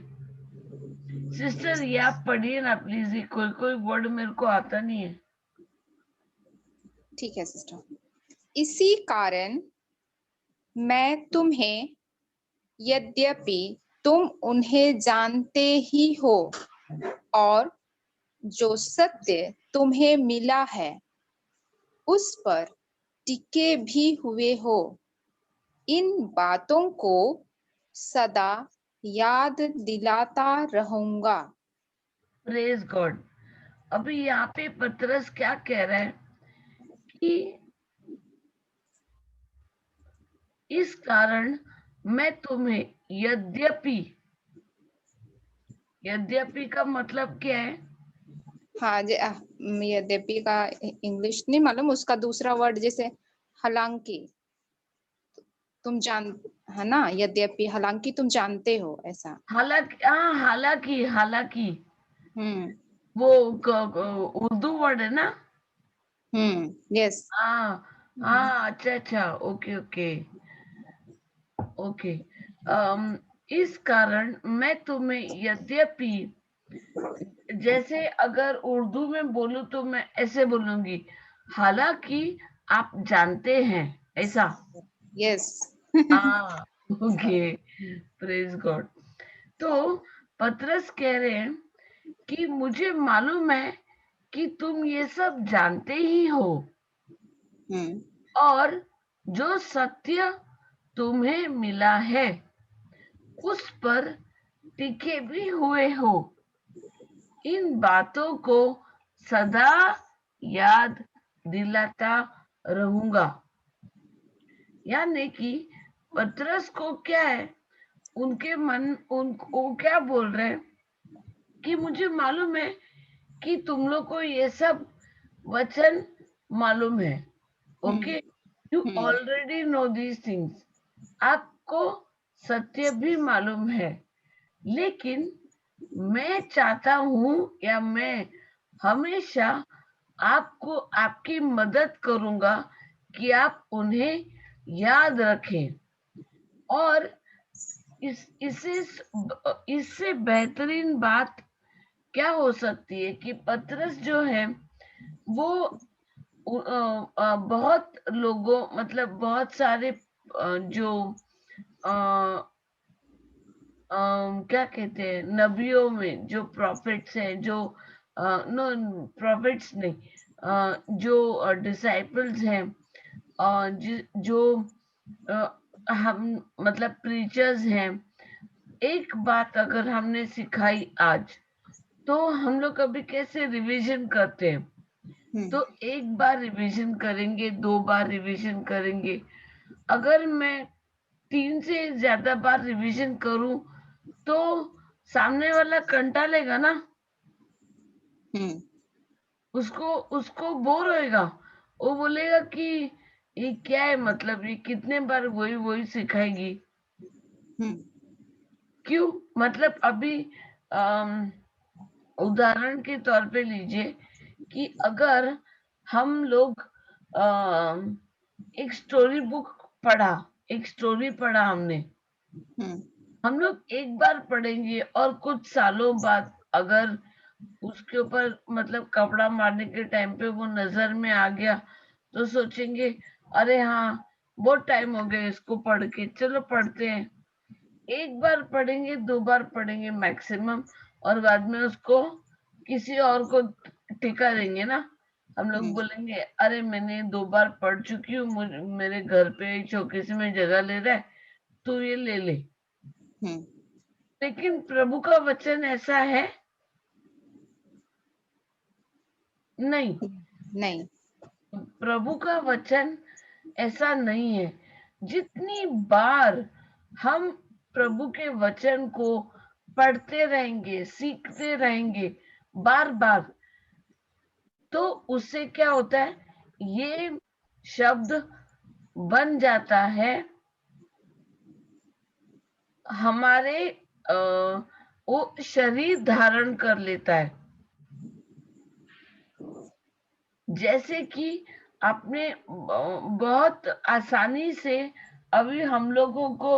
सिस्टर ये आप पढ़िए ना प्लीज, कोई वर्ड मेरे को आता नहीं है। ठीक है सिस्टर। इसी कारण मैं तुम्हें, यद्यपि तुम उन्हें जानते ही हो और जो सत्य तुम्हें मिला है उस पर टिके भी हुए हो, इन बातों को सदा याद दिलाता रहूंगा। Praise God. अभी यहाँ पे पतरस क्या कह रहा है कि इस कारण मैं तुम्हें, यद्यपि का मतलब क्या है? हाँ, यद्यपि का इंग्लिश नहीं मालूम, उसका दूसरा वर्ड जैसे हालांकि, तुम जान, है ना, यद्यपि हालांकि तुम जानते हो, ऐसा। हालांकि वो उर्दू वर्ड है ना? यस। हाँ, अच्छा, ओके। इस कारण मैं तुम्हें, यद्यपि, जैसे अगर उर्दू में बोलूं तो मैं ऐसे बोलूंगी, हालांकि आप जानते हैं, ऐसा। यस। Okay, praise God. तो पतरस कह रहे हैं कि मुझे मालूम है कि तुम ये सब जानते ही हो और जो सत्य तुम्हें मिला है उस पर टिके भी हुए हो, इन बातों को सदा याद दिलाता रहूंगा। यानी कि पतरस को क्या है, उनको क्या बोल रहे हैं कि मुझे मालूम है कि तुम लोग को ये सब वचन मालूम है। Okay, you already know these things, आपको सत्य भी मालूम है, लेकिन मैं चाहता हूं, या मैं हमेशा आपको, आपकी मदद करूंगा कि आप उन्हें याद रखें। और इससे बेहतरीन बात क्या हो सकती है कि पतरस जो है वो बहुत लोगों, मतलब बहुत सारे जो क्या कहते हैं, नबियों में जो प्रॉफिट्स हैं, जो नो प्रॉफिट्स नहीं, जो डिसाइपल्स हैं, जो हम मतलब प्रीचर्स हैं, एक बात अगर हमने सिखाई आज तो हम लोग अभी कैसे रिवीजन करते हैं, तो एक बार रिवीजन करेंगे, 2 बार रिवीजन करेंगे। अगर मैं 3 से ज्यादा बार रिवीजन करूं तो सामने वाला कंटा लेगा ना, उसको उसको बोर होएगा। वो बोलेगा कि ये क्या है, मतलब ये कितने बार वही वही सिखाएगी। क्यों? मतलब अभी उदाहरण के तौर पे लीजिए कि अगर हम लोग एक स्टोरी बुक पढ़ा, एक स्टोरी पढ़ा हमने, हम लोग एक बार पढ़ेंगे और कुछ सालों बाद अगर उसके ऊपर मतलब कपड़ा मारने के टाइम पे वो नजर में आ गया तो सोचेंगे अरे हाँ बहुत टाइम हो गया इसको पढ़ के, चलो पढ़ते हैं। एक बार पढ़ेंगे, 2 बार पढ़ेंगे मैक्सिमम, और बाद में उसको किसी और को टिका देंगे ना। हम लोग बोलेंगे अरे मैंने 2 बार पढ़ चुकी हूँ, मेरे घर पे एक चौकीसी में जगह ले रहा है, तू ये ले ले। लेकिन प्रभु का वचन ऐसा है नहीं, प्रभु का वचन ऐसा नहीं है। जितनी बार हम प्रभु के वचन को पढ़ते रहेंगे, सीखते रहेंगे बार बार, तो उससे क्या होता है, ये शब्द बन जाता है हमारे वो शरीर धारण कर लेता है। जैसे कि आपने बहुत आसानी से अभी हम लोगों को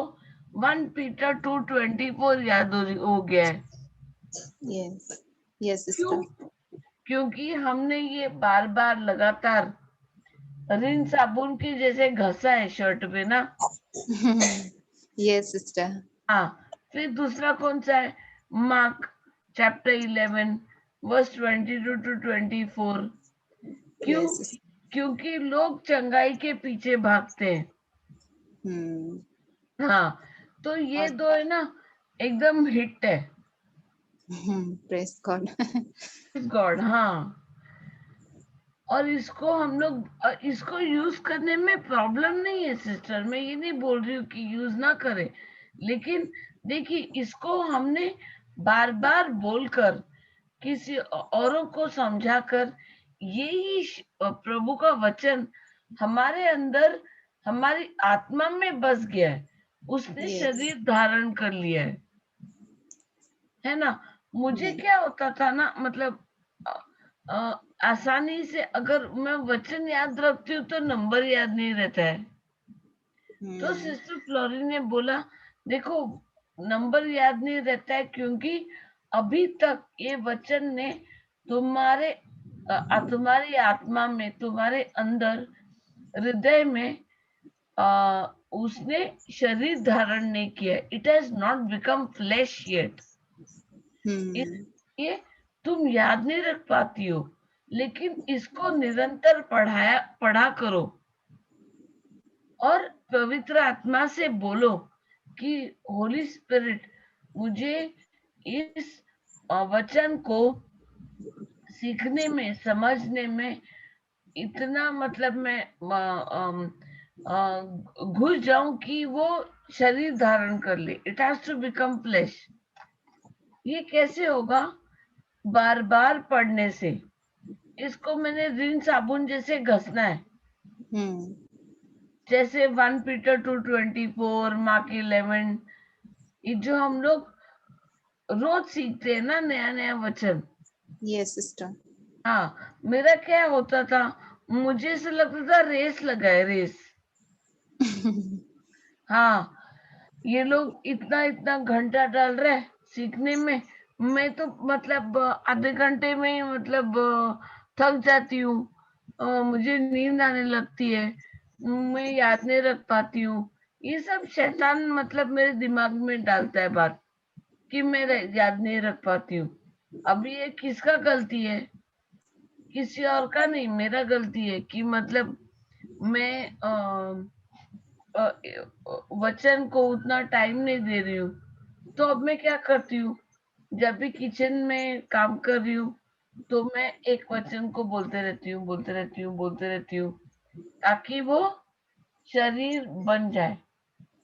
1 पीटर 2:24 याद हो गया है। क्यों? क्योंकि हमने ये बार बार लगातार रिन साबुन की जैसे घसा है शर्ट पे ना। Yes sister. हाँ, फिर दूसरा कौन सा है, मार्क चैप्टर 11 वर्स 22 to 24। क्यों? क्योंकि लोग चंगाई के पीछे भागते हैं। हाँ, तो ये दो है ना एकदम हिट है। Praise God. गॉड, हाँ। और इसको हम लोग इसको यूज करने में प्रॉब्लम नहीं है सिस्टर, मैं ये नहीं बोल रही हूँ कि यूज ना करें, लेकिन देखिए इसको हमने बार बार बोलकर किसी औरों को समझाकर यही प्रभु का वचन हमारे अंदर, हमारी आत्मा में बस गया है, उसने शरीर धारण कर लिया है ना। मुझे क्या होता था ना, मतलब आसानी से अगर मैं वचन याद रखती हूँ तो नंबर याद नहीं रहता है। तो सिस्टर फ्लोरी ने बोला देखो नंबर याद नहीं रहता है क्योंकि अभी तक ये वचन ने तुम्हारे तुम्हारी आत्मा में, तुम्हारे अंदर हृदय में उसने शरीर धारण नहीं किया, it has not become flash yet. इसलिए तुम याद नहीं रख पाती हो, लेकिन इसको निरंतर पढ़ा करो और पवित्र आत्मा से बोलो कि होली स्पिरिट मुझे इस वचन को सीखने में, समझने में इतना मतलब मैं घुस जाऊं कि वो शरीर धारण कर ले, it has to become flesh. ये कैसे होगा? बार बार पढ़ने से। इसको मैंने रिन साबुन जैसे घसना है। जैसे 1 पीटर 2:24, मार्क 11, ये जो हम लोग रोज सीखते हैं ना नया नया वचन। Yes sister. हाँ, मेरा क्या होता था, मुझे ऐसा लगता था रेस लगा है, रेस। हाँ, ये लोग इतना इतना घंटा डाल रहे हैं सीखने में, मैं तो मतलब आधे घंटे में ही मतलब थक जाती हूँ, मुझे नींद आने लगती है, मैं याद नहीं रख पाती हूँ। ये सब शैतान मतलब मेरे दिमाग में डालता है बात कि मैं याद नहीं रख पाती हूँ। अभी ये किसका गलती है? किसी और का नहीं, मेरा गलती है कि मतलब मैं वचन को उतना टाइम नहीं दे रही हूँ। तो अब मैं क्या करती हूँ, जब भी किचन में काम कर रही हूँ तो मैं एक वचन को बोलते रहती हूँ, बोलते रहती हूँ, बोलते रहती हूँ, ताकि वो शरीर बन जाए,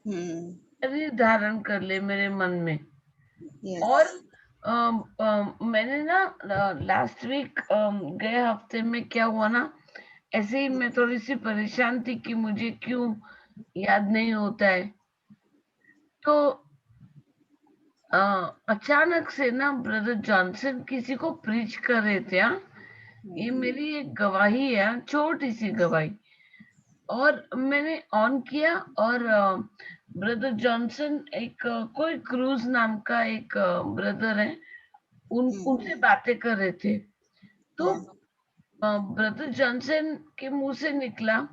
शरीर धारण कर ले मेरे मन में। यस। और मैंने ना लास्ट वीक गए हफ्ते में क्या हुआ ना, ऐसे ही मैं थोड़ी सी परेशान थी कि मुझे क्यों याद नहीं होता है। तो अचानक से ना ब्रदर जॉनसन किसी को प्रीच कर रहे थे। हाँ, ये मेरी एक गवाही है, छोटी सी गवाही। और मैंने ऑन किया और ब्रदर जॉनसन एक कोई क्रूज नाम का एक ब्रदर है, उनसे बातें कर रहे थे। तो ब्रदर जॉनसन के मुंह से निकला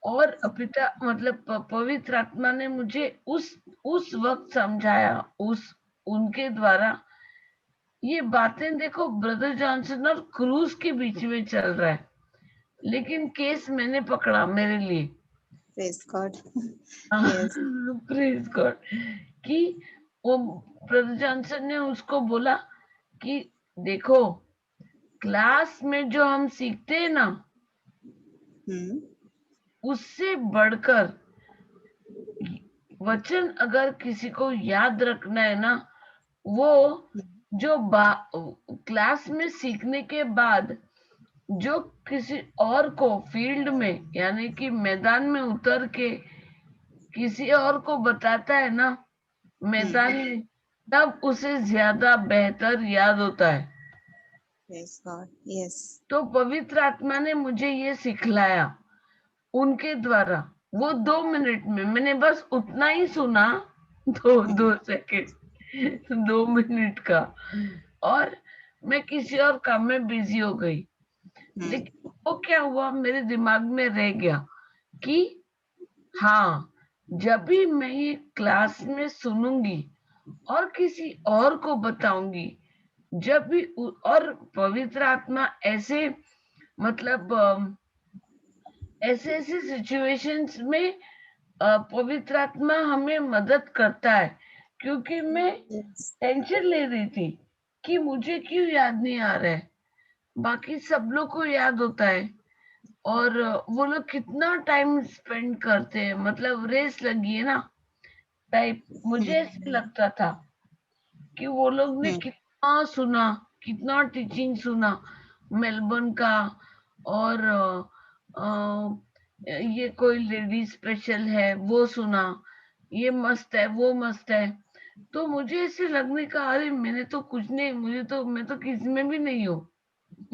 और पिता मतलब पवित्र आत्मा ने मुझे उस वक्त समझाया, उनके द्वारा ये बातें। देखो, ब्रदर जॉनसन और क्रूज के बीच में चल रहा है, लेकिन केस मैंने पकड़ा मेरे लिए। Praise God. Yes. Praise God. कि वो ब्रदर जॉनसन ने उसको बोला कि देखो, क्लास में जो हम सीखते हैं ना, उससे बढ़कर वचन अगर किसी को याद रखना है ना, वो जो क्लास में सीखने के बाद जो किसी और को फील्ड में यानी कि मैदान में उतर के किसी और को बताता है ना मैदान में, तब उसे ज्यादा बेहतर याद होता है। Praise God. यस। तो पवित्र आत्मा ने मुझे ये सिखलाया उनके द्वारा। वो 2 मिनट में मैंने बस उतना ही सुना, 2 सेकंड 2 मिनट का, और मैं किसी और काम में बिजी हो गई। लेकिन वो क्या हुआ, मेरे दिमाग में रह गया कि हाँ, जब भी मैं ये क्लास में सुनूंगी और किसी और को बताऊंगी, जब भी और पवित्र आत्मा ऐसे मतलब ऐसे ऐसे सिचुएशंस में पवित्र आत्मा हमें मदद करता है। क्योंकि मैं टेंशन ले रही थी कि मुझे क्यों याद नहीं आ रहा है, बाकी सब लोग को याद होता है। और वो लोग कितना टाइम स्पेंड करते हैं, मतलब रेस लगी है ना टाइप। मुझे ऐसे लगता था कि वो लोग ने कितना सुना, कितना टीचिंग सुना मेलबर्न का, और ये कोई लेडी स्पेशल है वो सुना, ये मस्त है वो मस्त है। तो मुझे ऐसे लगने का, अरे मैंने तो कुछ नहीं, मैं तो किसी में भी नहीं हूँ।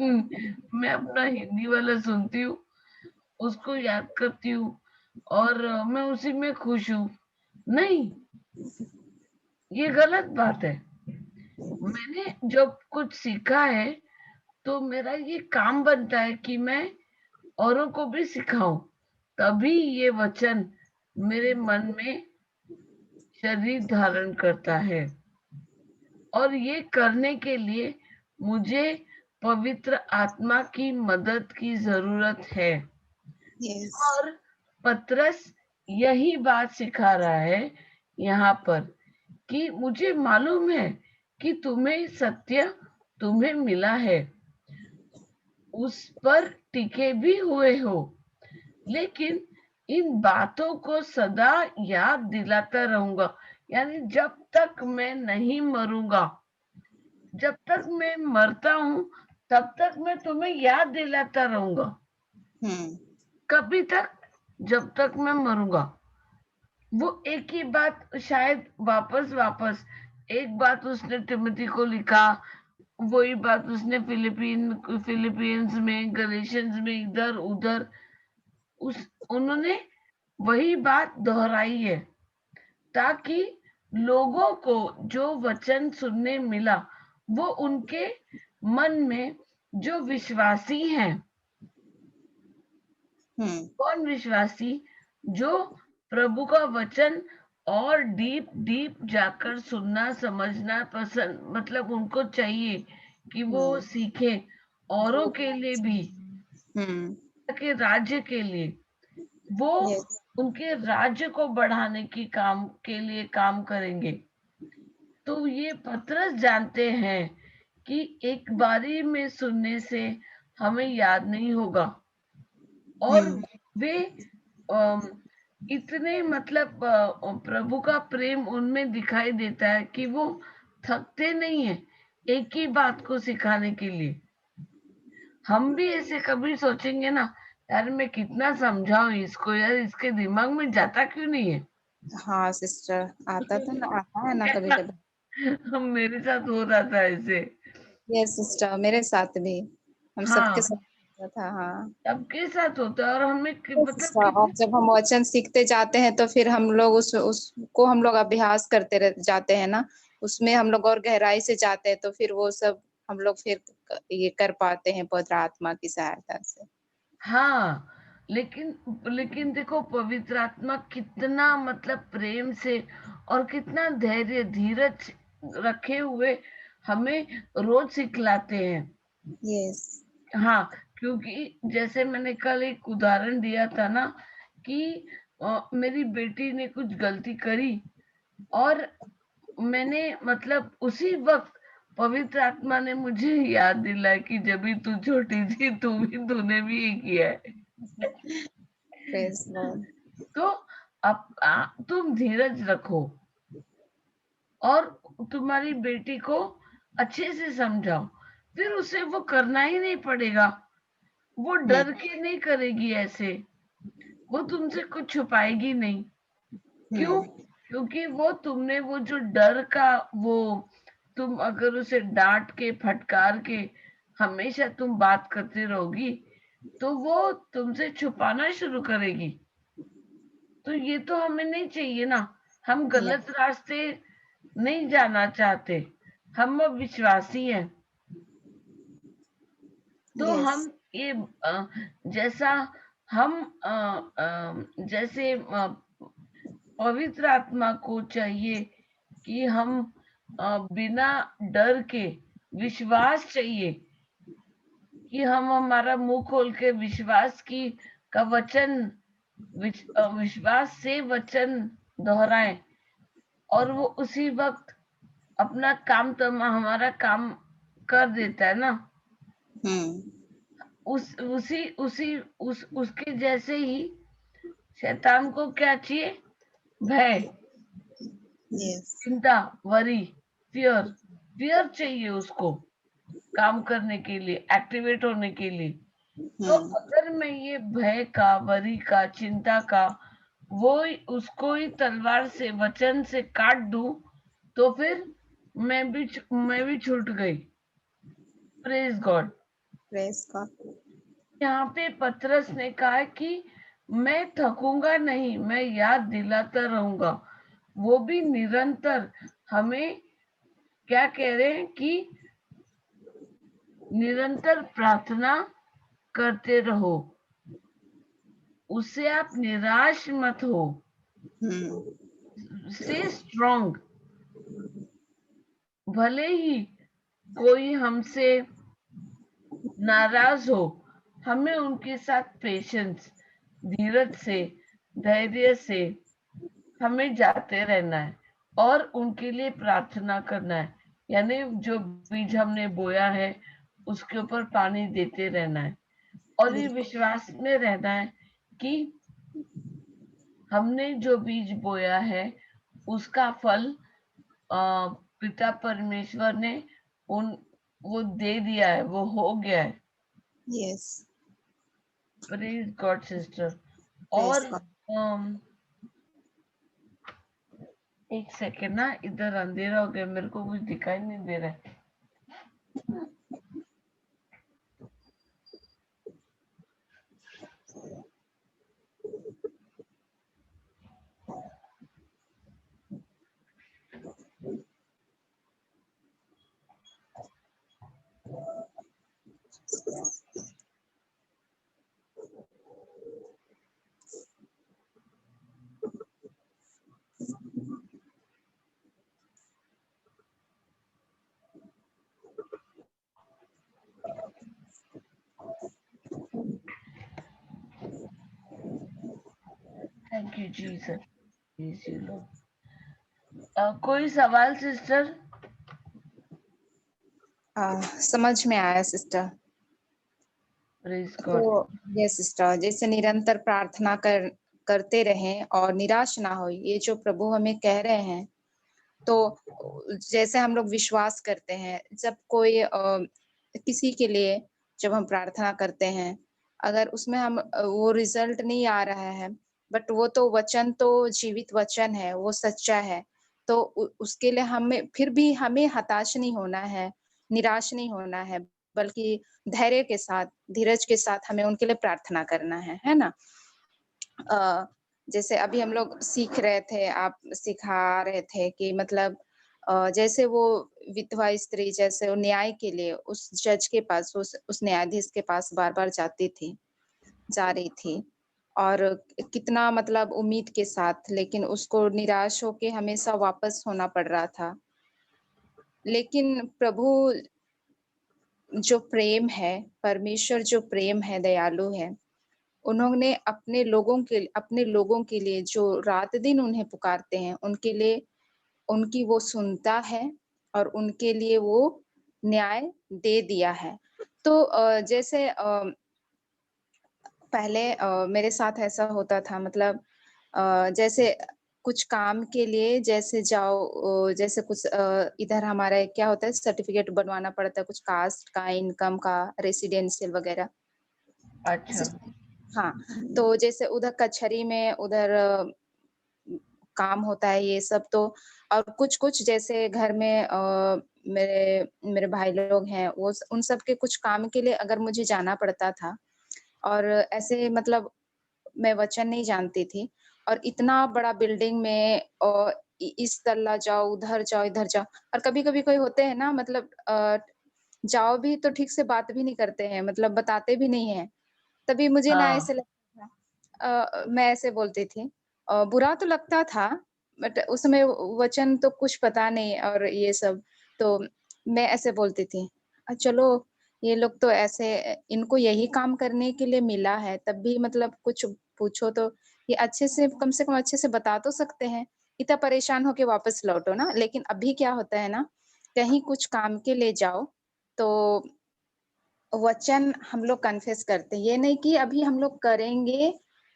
मैं अपना हिंदी वाला सुनती हूँ, उसको याद करती हूँ, और मैं उसी में खुश हूँ। नहीं, ये गलत बात है। मैंने जब कुछ सीखा है तो मेरा ये काम बनता है कि मैं औरों को भी सिखाऊं, तभी ये वचन मेरे मन में शरीर धारण करता है। और ये करने के लिए मुझे पवित्र आत्मा की मदद की जरूरत है। यस। और पतरस यही बात सिखा रहा है यहाँ पर कि मुझे मालूम है कि तुम्हें सत्य तुम्हें मिला है, उस पर टिके भी हुए हो, लेकिन इन बातों को सदा याद दिलाता रहूंगा। यानी जब तक मैं नहीं मरूंगा, जब तक मैं मरता हूं, तब तक मैं तुम्हें याद दिलाता रहूंगा। कभी तक, जब तक मैं मरूंगा। वो एक ही बात शायद वापस वापस एक बात उसने तिमोथी को लिखा, वही बात उसने फिलिपियंस में, गलेशियंस में, इधर उधर उन्होंने वही बात दोहराई है, ताकि लोगों को जो वचन सुनने मिला वो उनके मन में, जो विश्वासी हैं, कौन विश्वासी, जो प्रभु का वचन और डीप डीप जाकर सुनना समझना पसंद, मतलब उनको चाहिए कि वो सीखे औरों के लिए भी, के राज्य के लिए, वो यस। उनके राज्य को बढ़ाने की काम के लिए काम करेंगे। तो ये पतरस जानते हैं कि एक बारी में सुनने से हमें याद नहीं होगा, और वे अम, इतने मतलब प्रभु का प्रेम उनमें दिखाई देता है कि वो थकते नहीं है एक ही बात को सिखाने के लिए। हम भी ऐसे कभी सोचेंगे ना, यार मैं कितना समझाऊं इसको, यार इसके दिमाग में जाता क्यों नहीं है। हाँ सिस्टर, आता है ना कभी कभी। हम मेरे साथ हो रहा था ऐसे। यस सिस्टर, मेरे साथ भी, हम सबके हाँ, साथ होता था। हाँ सबके साथ होता है, और हमें यस मतलब सिस्टर, और कितने। जब हम वचन सीखते जाते हैं तो फिर हम लोग उसको हम लोग अभ्यास करते जाते हैं ना, उसमें हम लोग और गहराई से जाते हैं, तो फिर वो सब हम लोग फिर ये कर पाते हैं पवित्र आत्मा की सहायता से। हाँ, लेकिन लेकिन देखो पवित्र आत्मा कितना मतलब प्रेम से और कितना धैर्य धीरज रखे हुए हमें रोज सिखलाते हैं। यस। हाँ, क्योंकि जैसे मैंने कल एक उदाहरण दिया था ना कि मेरी बेटी ने कुछ गलती करी, और मैंने मतलब उसी वक्त पवित्र आत्मा ने मुझे याद दिलाया कि जब भी तू छोटी थी तूने भी ये किया है। Praise Lord. तो अब तुम धीरज रखो और तुम्हारी बेटी को अच्छे से समझाओ, फिर उसे वो करना ही नहीं पड़ेगा, वो डर के नहीं करेगी ऐसे, वो तुमसे कुछ छुपाएगी नहीं। क्यों? क्योंकि वो तुमने वो जो डर का वो, तुम अगर उसे डांट के फटकार के हमेशा तुम बात करते रहोगी तो वो तुमसे छुपाना शुरू करेगी। तो ये तो हमें नहीं चाहिए ना, हम गलत रास्ते नहीं जाना चाहते, हम अब विश्वासी हैं। तो यस। हम ये जैसा हम जैसे पवित्र आत्मा को चाहिए कि हम बिना डर के, विश्वास चाहिए कि हम हमारा मुंह खोल के विश्वास की का वचन, विश्वास से वचन दोहराएं, और वो उसी वक्त अपना काम तो हमारा काम कर देता है ना। उसके जैसे ही शैतान को क्या चाहिए? भय, यस। चिंता, वरी, फियर। फियर चाहिए उसको काम करने के लिए, एक्टिवेट होने के लिए। तो अगर मैं ये भय का, वरी का, चिंता का वो उसको ही तलवार से वचन से काट दूं, तो फिर मैं भी छूट गई। Praise God. Praise God. यहाँ पे पतरस ने कहा कि मैं थकूंगा नहीं, मैं याद दिलाता रहूंगा। वो भी निरंतर। हमें क्या कह रहे हैं कि निरंतर प्रार्थना करते रहो, उससे आप निराश मत हो। Stay strong. भले ही कोई हमसे नाराज हो, हमें उनके साथ पेशेंस, धीरज से, धैर्य से हमें जाते रहना है और उनके लिए प्रार्थना करना है। यानी जो बीज हमने बोया है उसके ऊपर पानी देते रहना है, और ये विश्वास में रहना है कि हमने जो बीज बोया है उसका फल पिता परमेश्वर ने उन वो दे दिया है, वो हो गया है। Yes. Praise God sister. Praise और गॉड। एक सेकेंड ना, इधर अंधेरा हो गया, मेरे को कुछ दिखाई नहीं दे रहा है। Thank you Jesus, please you लो। कोई सवाल सिस्टर? समझ में आया सिस्टर। Praise God. तो ये सिस्टर जैसे निरंतर प्रार्थना करते रहें और निराश ना हो, ये जो प्रभु हमें कह रहे हैं। तो जैसे हम लोग विश्वास करते हैं, जब कोई किसी के लिए जब हम प्रार्थना करते हैं, अगर उसमें हम वो रिजल्ट नहीं आ रहा है, बट वो तो वचन तो जीवित वचन है, वो सच्चा है। तो उसके लिए फिर भी हमें हताश नहीं होना है, निराश नहीं होना है, बल्कि धैर्य के साथ, धीरज के साथ हमें उनके लिए प्रार्थना करना है ना? जैसे अभी हम लोग सीख रहे थे, आप सिखा रहे थे कि मतलब जैसे वो विधवा स्त्री जैसे वो न्याय के लिए उस जज के पास, उस न्यायाधीश के पास बार-बार जा रही थी और कितना मतलब उम्मीद के साथ, लेकिन उसको निराश होके हमेशा वापस होना पड़ रहा था। लेकिन प्रभु जो प्रेम है, परमेश्वर जो प्रेम है, दयालु है, उन्होंने अपने लोगों के लिए जो रात-दिन उन्हें पुकारते हैं, उनके लिए उनकी वो सुनता है और उनके लिए वो न्याय दे दिया है। तो जैसे पहले मेरे साथ ऐसा होता था मतलब जैसे कुछ काम के लिए जैसे जाओ जैसे कुछ इधर हमारा क्या होता है सर्टिफिकेट बनवाना पड़ता है कुछ कास्ट का, इनकम का, रेसिडेंशियल वगैरह। अच्छा। हाँ, तो जैसे उधर कचहरी में उधर काम होता है ये सब तो और कुछ-कुछ जैसे घर में मेरे मेरे भाई लोग हैं, उन सब के कुछ काम के लिए अगर मुझे जाना पड़ता था और ऐसे मतलब मैं वचन नहीं जानती थी और इतना बड़ा बिल्डिंग में इस तल्ला जाओ, उधर जाओ, इधर जाओ और कभी-कभी कोई होते हैं ना मतलब जाओ भी तो ठीक से बात भी नहीं करते हैं, मतलब बताते भी नहीं हैं। तभी मुझे ना हाँ। ऐसे लगता था मैं ऐसे बोलती थी बुरा तो लगता था बट उसमें वचन तो कुछ पता नहीं और ये सब, तो मैं ऐसे बोलती थी चलो ये लोग तो ऐसे इनको यही काम करने के लिए मिला है, तब भी मतलब कुछ पूछो तो ये अच्छे से कम अच्छे से बता तो सकते हैं, इतना परेशान होके वापस लौटो ना। लेकिन अभी क्या होता है ना, कहीं कुछ काम के लिए जाओ, तो वचन हम लोग कन्फेस करते हैं। ये नहीं कि अभी हम लोग करेंगे,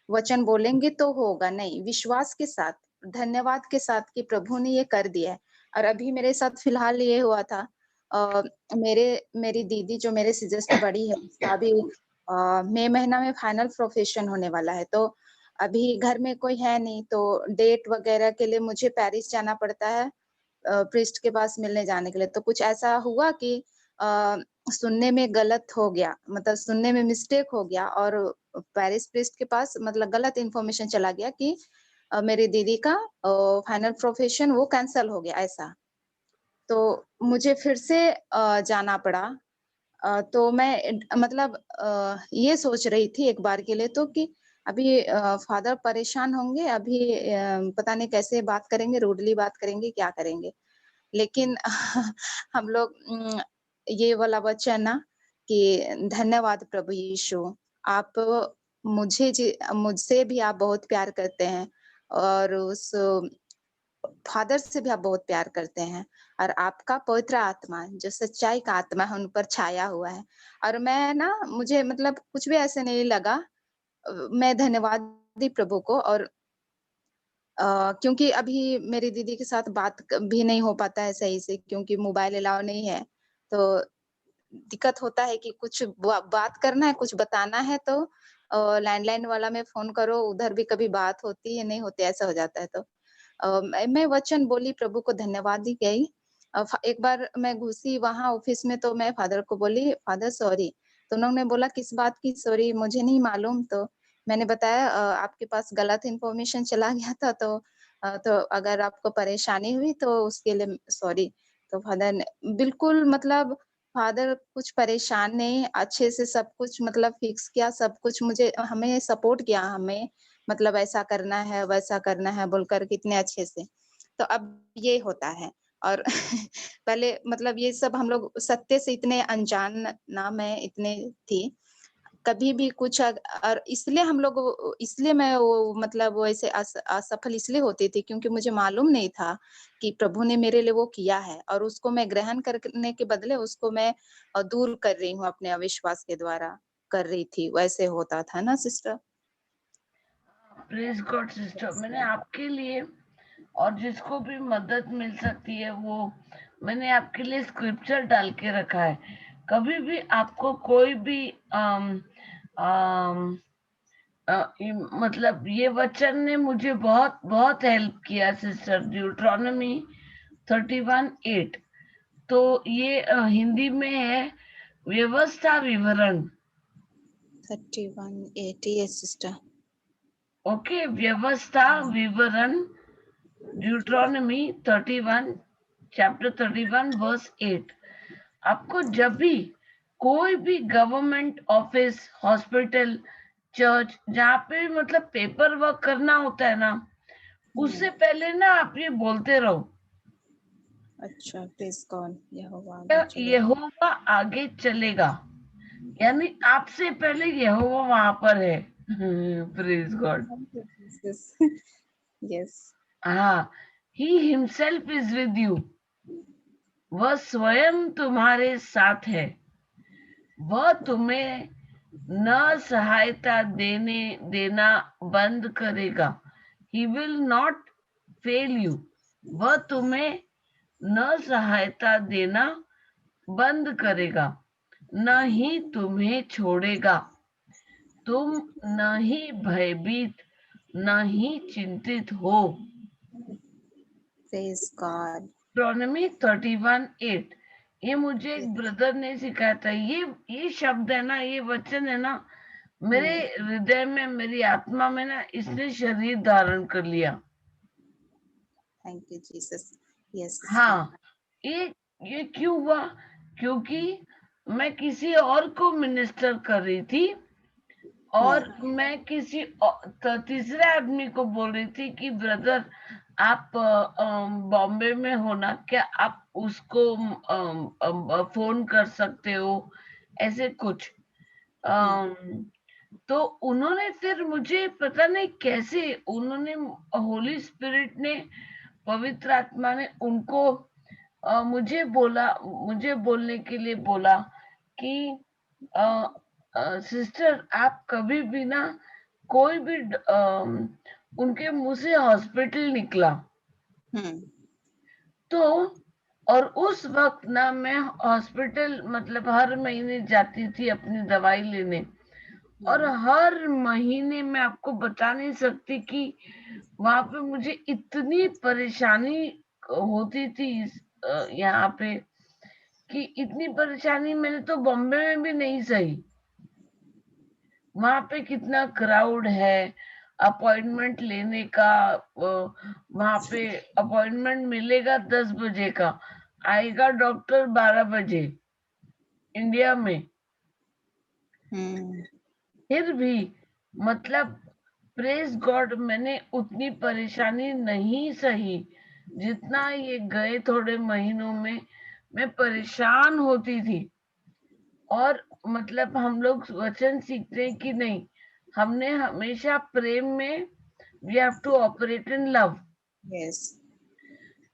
वचन बोलेंगे तो होगा, नहीं, विश्वास के साथ, धन्यवाद के साथ कि प्रभु ने ये कर दिया है। और अभी मेरे साथ फिलहाल ये हुआ था अ, मेरी दीदी जो मेरे से जस्ट बड़ी है, उसका अभी मई महीना में फाइनल प्रोफेशन होने वाला है, तो अभी घर में कोई है नहीं, तो डेट वगैरह के लिए मुझे पेरिस जाना पड़ता है प्रीस्ट के पास मिलने जाने के लिए। तो कुछ ऐसा हुआ कि अ, सुनने में गलत हो गया, मतलब सुनने में मिस्टेक हो गया और पेरिस प्रीस्ट के पास मतलब गलत इन्फॉर्मेशन चला गया कि मेरी दीदी का फाइनल प्रोफेशन वो कैंसल हो गया ऐसा। तो मुझे फिर से जाना पड़ा। तो मैं मतलब ये सोच रही थी एक बार के लिए तो कि अभी फादर परेशान होंगे, अभी पता नहीं कैसे बात करेंगे, रूडली बात करेंगे, क्या करेंगे? लेकिन हम लोग ये वाला वचन ना कि धन्यवाद प्रभु यीशु, आप मुझसे भी आप बहुत प्यार करते हैं और उस फादर से भी आप बहुत प्यार करते हैं और आपका पवित्र आत्मा जो सच्चाई का आत्मा है उन पर छाया हुआ है और मैं ना मुझे मतलब कुछ भी ऐसे नहीं लगा। मैं धन्यवाद दी प्रभु को और क्योंकि अभी मेरी दीदी के साथ बात भी नहीं हो पाता है सही से क्योंकि मोबाइल अलाउ नहीं है। तो दिक्कत होता है कि कुछ बात करना है, कुछ बताना है तो लैंडलाइन वाला में फ़ोन करो, उधर भी कभी बात होती है, नहीं होती, ऐसा हो जाता है तो। मैं वचन बोली प्रभु को धन्यवाद ही गई। एक बार मैं घुसी वहाँ ऑफ़िस में तो मैं फ़ादर को बोली, "फ़ादर सॉरी।" तो उन्होंने बोला, "किस बात की सॉरी? मुझे नहीं मालूम।" तो मैंने बताया आपके पास गलत इन्फॉर्मेशन चला गया था तो अगर आपको परेशानी हुई तो उसके लिए सॉरी। तो फ़ादर ने बिल्कुल मतलब फ़ादर कुछ परेशान नहीं, अच्छे से सब कुछ मतलब फ़िक्स किया, सब कुछ मुझे हमें सपोर्ट किया हमें, मतलब ऐसा करना है, वैसा करना है बोलकर कितने अच्छे से। तो अब ये होता है और पहले मतलब ये सब हम लोग सत्य से इतने अनजान ना मैं इतने थी। कभी भी कुछ और इसलिए हम लोग इसलिए मैं वो मतलब वैसे असफल इसलिए होती थी क्योंकि मुझे मालूम नहीं था कि प्रभु ने मेरे लिए वो किया है और उसको मैं ग्रहण करने के बदले उसको मैं दूर कर रही हूँ अपने अविश्वास के द्वारा कर रही थी, वैसे होता था ना सिस्टर। प्रेज गॉड सिस्टर, मैंने आपके लिए और जिसको भी मदद मिल सकती है वो मैंने आपके लिए स्क्रिप्चर डाल के रखा है। कभी भी आपको कोई भी मतलब ये वचन ने मुझे बहुत बहुत हेल्प किया सिस्टर। ड्यूट्रोनॉमी 31:8, तो ये हिंदी में है व्यवस्था विवरण। 31:8 सिस्टर। ओके, व्यवस्था विवरण, ड्यूट्रोनॉमी 31 चैप्टर 31 वर्स 8। आपको जब भी कोई भी गवर्नमेंट ऑफिस, हॉस्पिटल, चर्च, जहाँ पे मतलब पेपर वर्क करना होता है ना, उससे पहले ना आप ये बोलते रहो, अच्छा, प्रेज गॉड, यहोवा आगे चलेगा। यहोवा आगे चलेगा, यानी आपसे पहले यहोवा वहां पर है। Praise God. यस। हाँ, he himself is with you, वह स्वयं तुम्हारे साथ है, वह तुम्हें न सहायता देना बंद करेगा। He will not fail you, वह तुम्हें न सहायता देना बंद करेगा, न ही तुम्हें छोड़ेगा। तुम न ही भयभीत न ही चिंतित हो। Praise God. ड्यूटोनॉमी 31:8, ये मुझे एक ब्रदर ने सिखाया था। ये शब्द है ना, ये वचन है ना, मेरे हृदय में, मेरी आत्मा में ना, इसने शरीर धारण कर लिया। Thank you Jesus. यस। हाँ, ये क्यों हुआ? क्योंकि मैं किसी और को मिनिस्टर कर रही थी और मैं किसी तीसरे आदमी को बोल रही थी कि ब्रदर आप बॉम्बे में हो ना, क्या आप उसको फोन कर सकते हो, ऐसे कुछ। तो उन्होंने फिर मुझे पता नहीं कैसे उन्होंने, होली स्पिरिट ने, पवित्र आत्मा ने उनको मुझे बोलने के लिए बोला कि सिस्टर आप कभी भी ना, कोई भी उनके मुंह से हॉस्पिटल निकला तो, और उस वक्त ना मैं हॉस्पिटल मतलब हर महीने जाती थी अपनी दवाई लेने, और हर महीने मैं आपको बता नहीं सकती कि वहां पे मुझे इतनी परेशानी होती थी यहाँ पे, कि इतनी परेशानी मैंने तो बॉम्बे में भी नहीं सही। वहां पे कितना क्राउड है, अपॉइंटमेंट लेने का, वहां पे अपॉइंटमेंट मिलेगा 10 बजे का, आएगा डॉक्टर 12 बजे इंडिया में। फिर भी मतलब प्रेज गॉड मैंने उतनी परेशानी नहीं सही जितना ये गए थोड़े महीनों में मैं परेशान होती थी। और मतलब हम लोग वचन सीखते हैं कि नहीं, हमने हमेशा प्रेम में, we have to operate in love. Yes.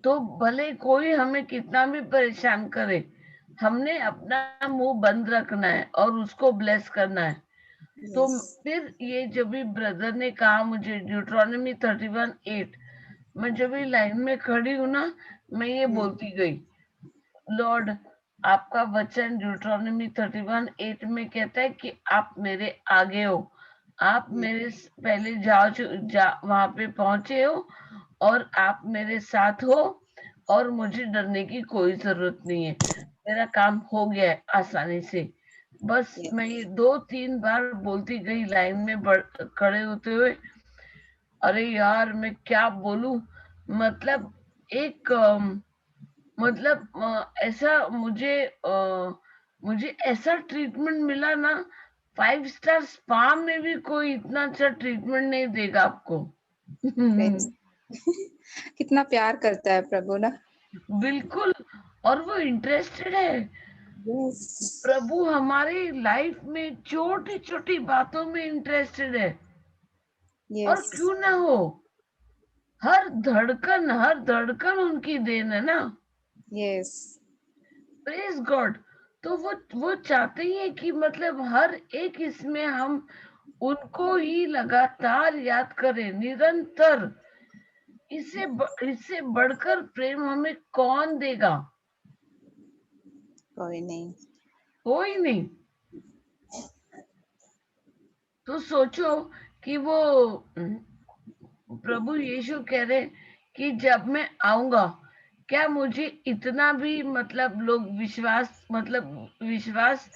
तो भले कोई हमें कितना भी परेशान करे, हमने अपना मुंह बंद रखना है और उसको ब्लेस करना है। तो फिर ये जब भी ब्रदर ने कहा मुझे ड्यूट्रोनॉमी 31:8, मैं जब भी लाइन में खड़ी हूँ ना, मैं ये बोलती गई, लॉर्ड आपका वचन ड्यूट्रोनॉमी 31:8 में कहता है कि आप मेरे आगे हो, आप मेरे पहले वहां पे पहुंचे हो और आप मेरे साथ हो, और मुझे डरने की कोई जरूरत नहीं है, मेरा काम हो गया है आसानी से। बस मैं ये 2-3 बार बोलती गई लाइन में खड़े होते हुए। अरे यार मैं क्या बोलूं, मतलब एक मतलब ऐसा मुझे ऐसा ट्रीटमेंट मिला ना, 5 स्टार स्पा में भी कोई इतना अच्छा ट्रीटमेंट नहीं देगा आपको। कितना प्यार करता है प्रभु ना। बिल्कुल, और वो इंटरेस्टेड है। Yes. प्रभु हमारी लाइफ में छोटी छोटी बातों में इंटरेस्टेड है। और Yes. क्यों ना हो, हर धड़कन उनकी देन है ना। Yes. Praise God. तो वो चाहते ही है कि मतलब हर एक इसमें हम उनको ही लगातार याद करें, निरंतर। इससे बढ़कर प्रेम हमें कौन देगा? कोई नहीं। कोई नहीं। तो सोचो कि वो प्रभु यीशु कह रहे कि जब मैं आऊंगा, क्या मुझे इतना भी मतलब लोग विश्वास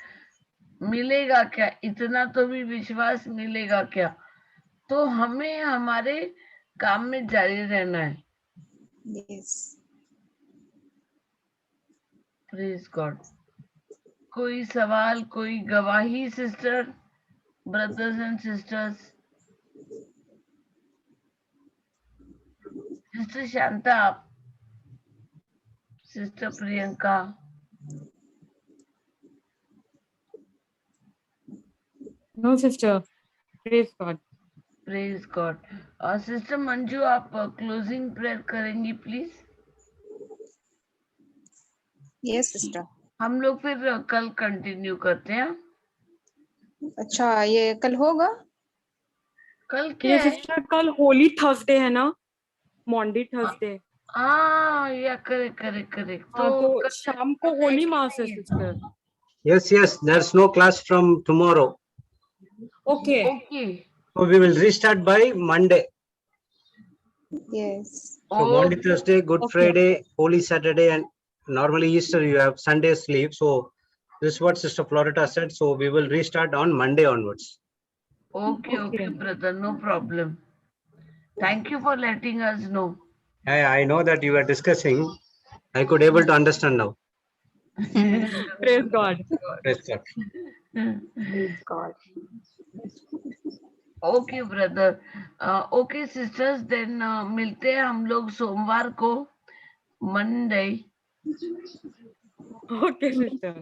मिलेगा क्या? इतना तो भी विश्वास मिलेगा क्या? तो हमें हमारे काम में जारी रहना है। Yes. Praise God. कोई सवाल, कोई गवाही sister, brothers and sisters? Sister Shanta, आप, sister Priyanka? No, sister. Praise God. Praise God. और सिस्टर मंजू, आप क्लोजिंग प्रेयर करेंगी प्लीज? Yes, sister. हम लोग फिर कल कंटिन्यू करते हैं। अच्छा, ये कल होगा? कल क्या ये है? सिस्टर कल होली थर्सडे है ना, मॉन्डी थर्सडे। हाँ, या करेक्ट। हाँ, तो तो शाम को होली मास है sister. Yes, there's no class from tomorrow. Okay okay So we will restart by Monday. Yes. So Monday, Thursday, Good Okay. Friday, Holy Saturday, and normally Easter you have Sunday's leave. So this is what Sister Florida said. So we will restart on Monday onwards. Okay brother, no problem. Thank you for letting us know. I know that you were discussing. I could able to understand now. Praise God. Praise God. Praise God. Okay brother, okay sisters, then मिलते हैं हम लोग सोमवार को, मंडे। Okay sister.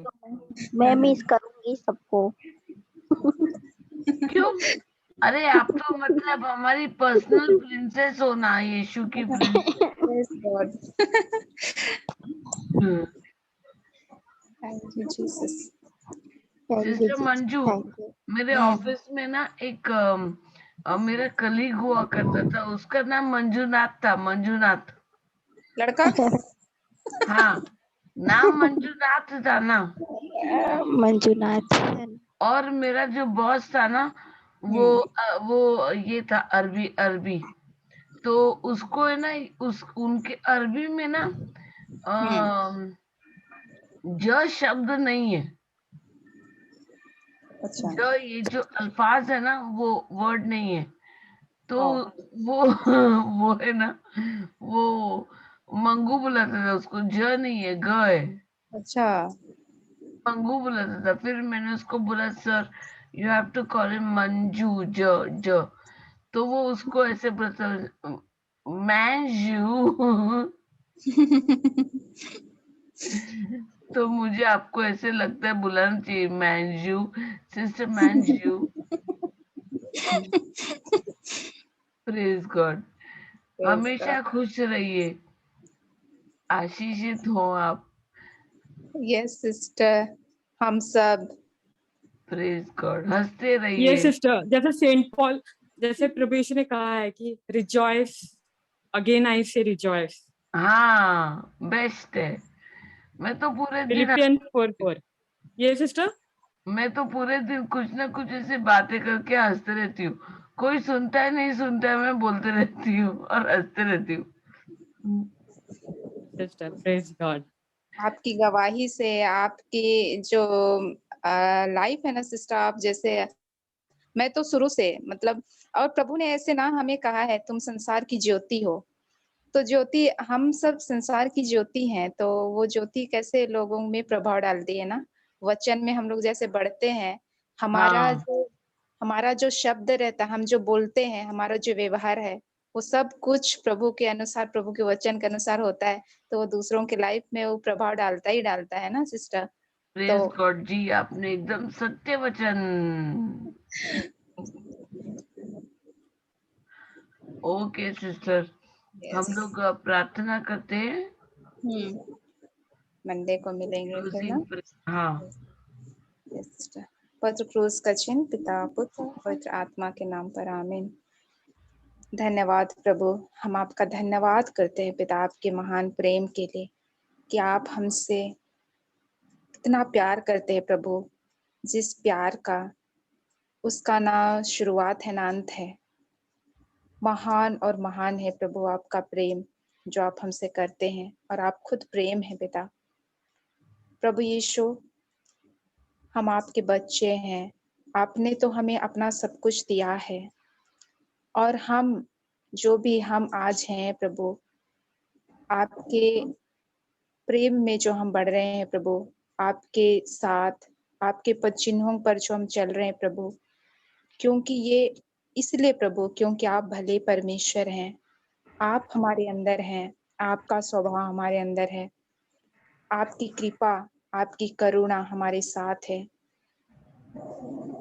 मैं मिस करूंगी सबको। क्यों? अरे आप तो मतलब हमारी पर्सनल प्रिंसेस हो ना, यीशु की princess. Praise God. Thank you, Jesus. Thank you, sister Jesus. Manju, Thank you. मेरे ऑफिस में ना एक मेरा कलीग हुआ करता था, उसका नाम मंजूनाथ था। मंजूनाथ, लड़का? हाँ, नाम मंजूनाथ था ना। मंजुनाथ। और मेरा जो बॉस था ना, वो ये था अरबी। तो उसको है ना, उनके अरबी में ना ज शब्द नहीं है। अच्छा। जो ये जो अल्फाज है ना, वो वर्ड नहीं है। तो वो वो है ना, वो मंगू बुलाता था उसको, ज नहीं है, ग है। अच्छा। मंगू बुलाता था। फिर मैंने उसको बोला, sir you have to call him Manju, ज। तो वो उसको ऐसे बोलता, मैंजू। तो मुझे आपको ऐसे लगता है बुलाना चाहिए, Manju, sister Manju. Praise God. हमेशा खुश रहिए, आशीषित हो आप। यस सिस्टर, हम सब। Praise God. हंसते ये रहिए। सिस्टर, जैसे सेंट पॉल, जैसे प्रभु यीशु ने कहा है कि रिजॉइस, अगेन आई से रिजॉइस। हाँ, बेस्ट है। मैं तो पूरे दिन फिलिपियन 4:4। ये सिस्टर, कुछ ना कुछ ऐसे बातें करके हंसते रहती हूँ। कोई सुनता है नहीं सुनता है, मैं बोलते रहती हूँ और हंसते रहती हूँ। Sister praise God. आपकी गवाही से, आपकी जो लाइफ है ना सिस्टर, आप जैसे, मैं तो शुरू से मतलब, और प्रभु ने ऐसे ना हमें कहा है, तुम संसार की ज्योति हो। तो ज्योति, हम सब संसार की ज्योति हैं, तो वो ज्योति कैसे लोगों में प्रभाव डालती है ना। वचन में हम लोग जैसे बढ़ते हैं, हमारा जो शब्द रहता है, हम जो बोलते हैं, हमारा जो व्यवहार है, वो सब कुछ प्रभु के अनुसार, प्रभु के वचन के अनुसार होता है। तो वो दूसरों के लाइफ में वो प्रभाव डालता ही डालता है ना सिस्टर। प्रेज गॉड जी, आपने एकदम सत्य वचन। ओके सिस्टर, हम लोग प्रार्थना करते हैं। मंडे को मिलेंगे फिर ना। हाँ, पवित्र क्रूस का चिन्ह, पिता पुत्र पवित्र आत्मा के नाम पर आमीन। धन्यवाद प्रभु, हम आपका धन्यवाद करते हैं पिता आपके महान प्रेम के लिए कि आप हमसे कितना प्यार करते हैं प्रभु, जिस प्यार का उसका ना शुरुआत है ना अंत है। महान और महान है प्रभु आपका प्रेम जो आप हमसे करते हैं, और आप खुद प्रेम है पिता। प्रभु यीशु, हम आपके बच्चे हैं, आपने तो हमें अपना सब कुछ दिया है, और हम जो भी हम आज हैं प्रभु, आपके प्रेम में जो हम बढ़ रहे हैं प्रभु, आपके साथ आपके पद चिन्हों पर जो हम चल रहे हैं प्रभु, क्योंकि ये इसलिए प्रभु क्योंकि आप भले परमेश्वर हैं, आप हमारे अंदर हैं, आपका स्वभाव हमारे अंदर है, आपकी कृपा आपकी करुणा हमारे साथ है,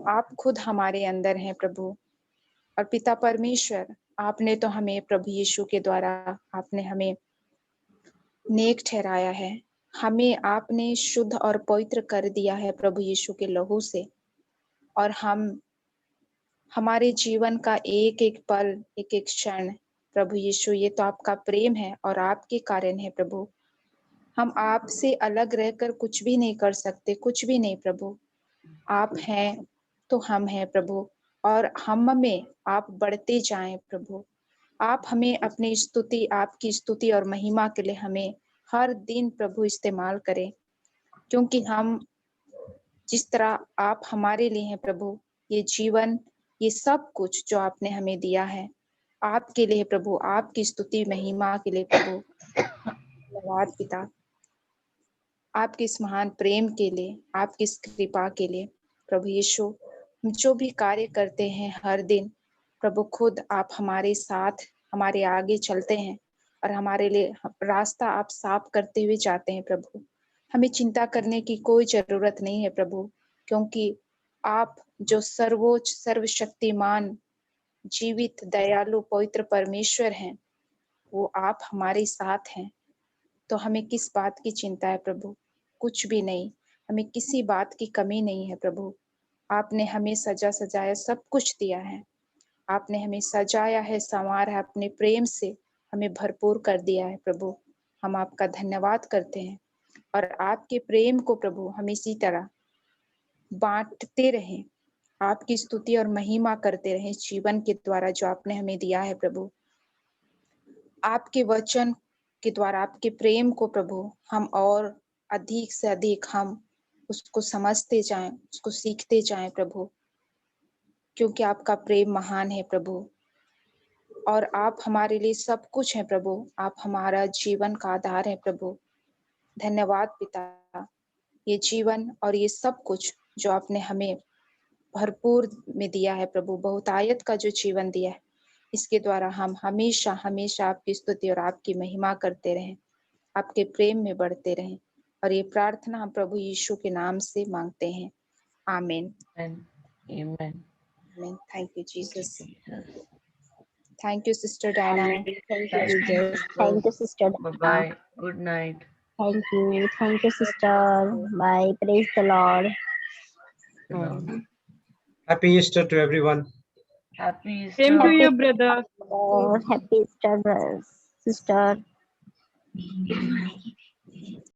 आप खुद हमारे अंदर हैं प्रभु। और पिता परमेश्वर, आपने तो हमें प्रभु यीशु के द्वारा आपने हमें नेक ठहराया है, हमें आपने शुद्ध और पवित्र कर दिया है प्रभु यीशु के लहू से, और हम हमारे जीवन का एक एक पल एक एक क्षण प्रभु यीशु, ये तो आपका प्रेम है और आपके कारण है प्रभु। हम आपसे अलग रहकर कुछ भी नहीं कर सकते, कुछ भी नहीं प्रभु। आप हैं तो हम हैं प्रभु, और हम में आप बढ़ते जाएं प्रभु। आप हमें अपनी स्तुति, आपकी स्तुति और महिमा के लिए हमें हर दिन प्रभु इस्तेमाल करें, क्योंकि हम जिस तरह आप हमारे लिए हैं प्रभु, ये जीवन ये सब कुछ जो आपने हमें दिया है आपके लिए प्रभु, आपकी स्तुति महिमा के लिए प्रभु। धन्यवाद पिता, आपके इस महान प्रेम के लिए, आपकी इस कृपा के लिए प्रभु यीशु। हम जो भी कार्य करते हैं हर दिन प्रभु, खुद आप हमारे साथ हमारे आगे चलते हैं, और हमारे लिए रास्ता आप साफ करते हुए जाते हैं प्रभु। हमें चिंता करने की कोई जरूरत नहीं है प्रभु, क्योंकि आप जो सर्वोच्च सर्वशक्तिमान जीवित दयालु पवित्र परमेश्वर हैं, वो आप हमारे साथ हैं। तो हमें किस बात की चिंता है प्रभु? कुछ भी नहीं, हमें किसी बात की कमी नहीं है प्रभु। आपने हमें सजा सजाया सब कुछ दिया है, आपने हमें सजाया है, संवारा है, अपने प्रेम से हमें भरपूर कर दिया है प्रभु। हम आपका धन्यवाद करते हैं, और आपके प्रेम को प्रभु हम इसी तरह बांटते रहें, आपकी स्तुति और महिमा करते रहें जीवन के द्वारा जो आपने हमें दिया है प्रभु। आपके वचन के द्वारा आपके प्रेम को प्रभु हम और अधिक से अधिक हम उसको समझते जाएं, उसको सीखते जाएं प्रभु, क्योंकि आपका प्रेम महान है प्रभु, और आप हमारे लिए सब कुछ हैं प्रभु। आप हमारा जीवन का आधार है प्रभु। धन्यवाद पिता, ये जीवन और ये सब कुछ जो आपने हमें भरपूर में दिया है प्रभु, बहुतायत का जो जीवन दिया है, इसके द्वारा हम हमेशा हमेशा आपकी स्तुति और आपकी महिमा करते रहें, आपके प्रेम में बढ़ते रहें। और ये प्रार्थना हम प्रभु यीशु के नाम से मांगते हैं, आमीन। आमीन। Thank you Jesus. Thank you sister Diana. Thank you, Jesus. Thank you, Sister Bye Dana. bye. Good night. Thank you, Sister. Bye. Praise the Lord. Happy Easter to everyone. Happy Easter. Same to you, brother. Happy Easter, sister.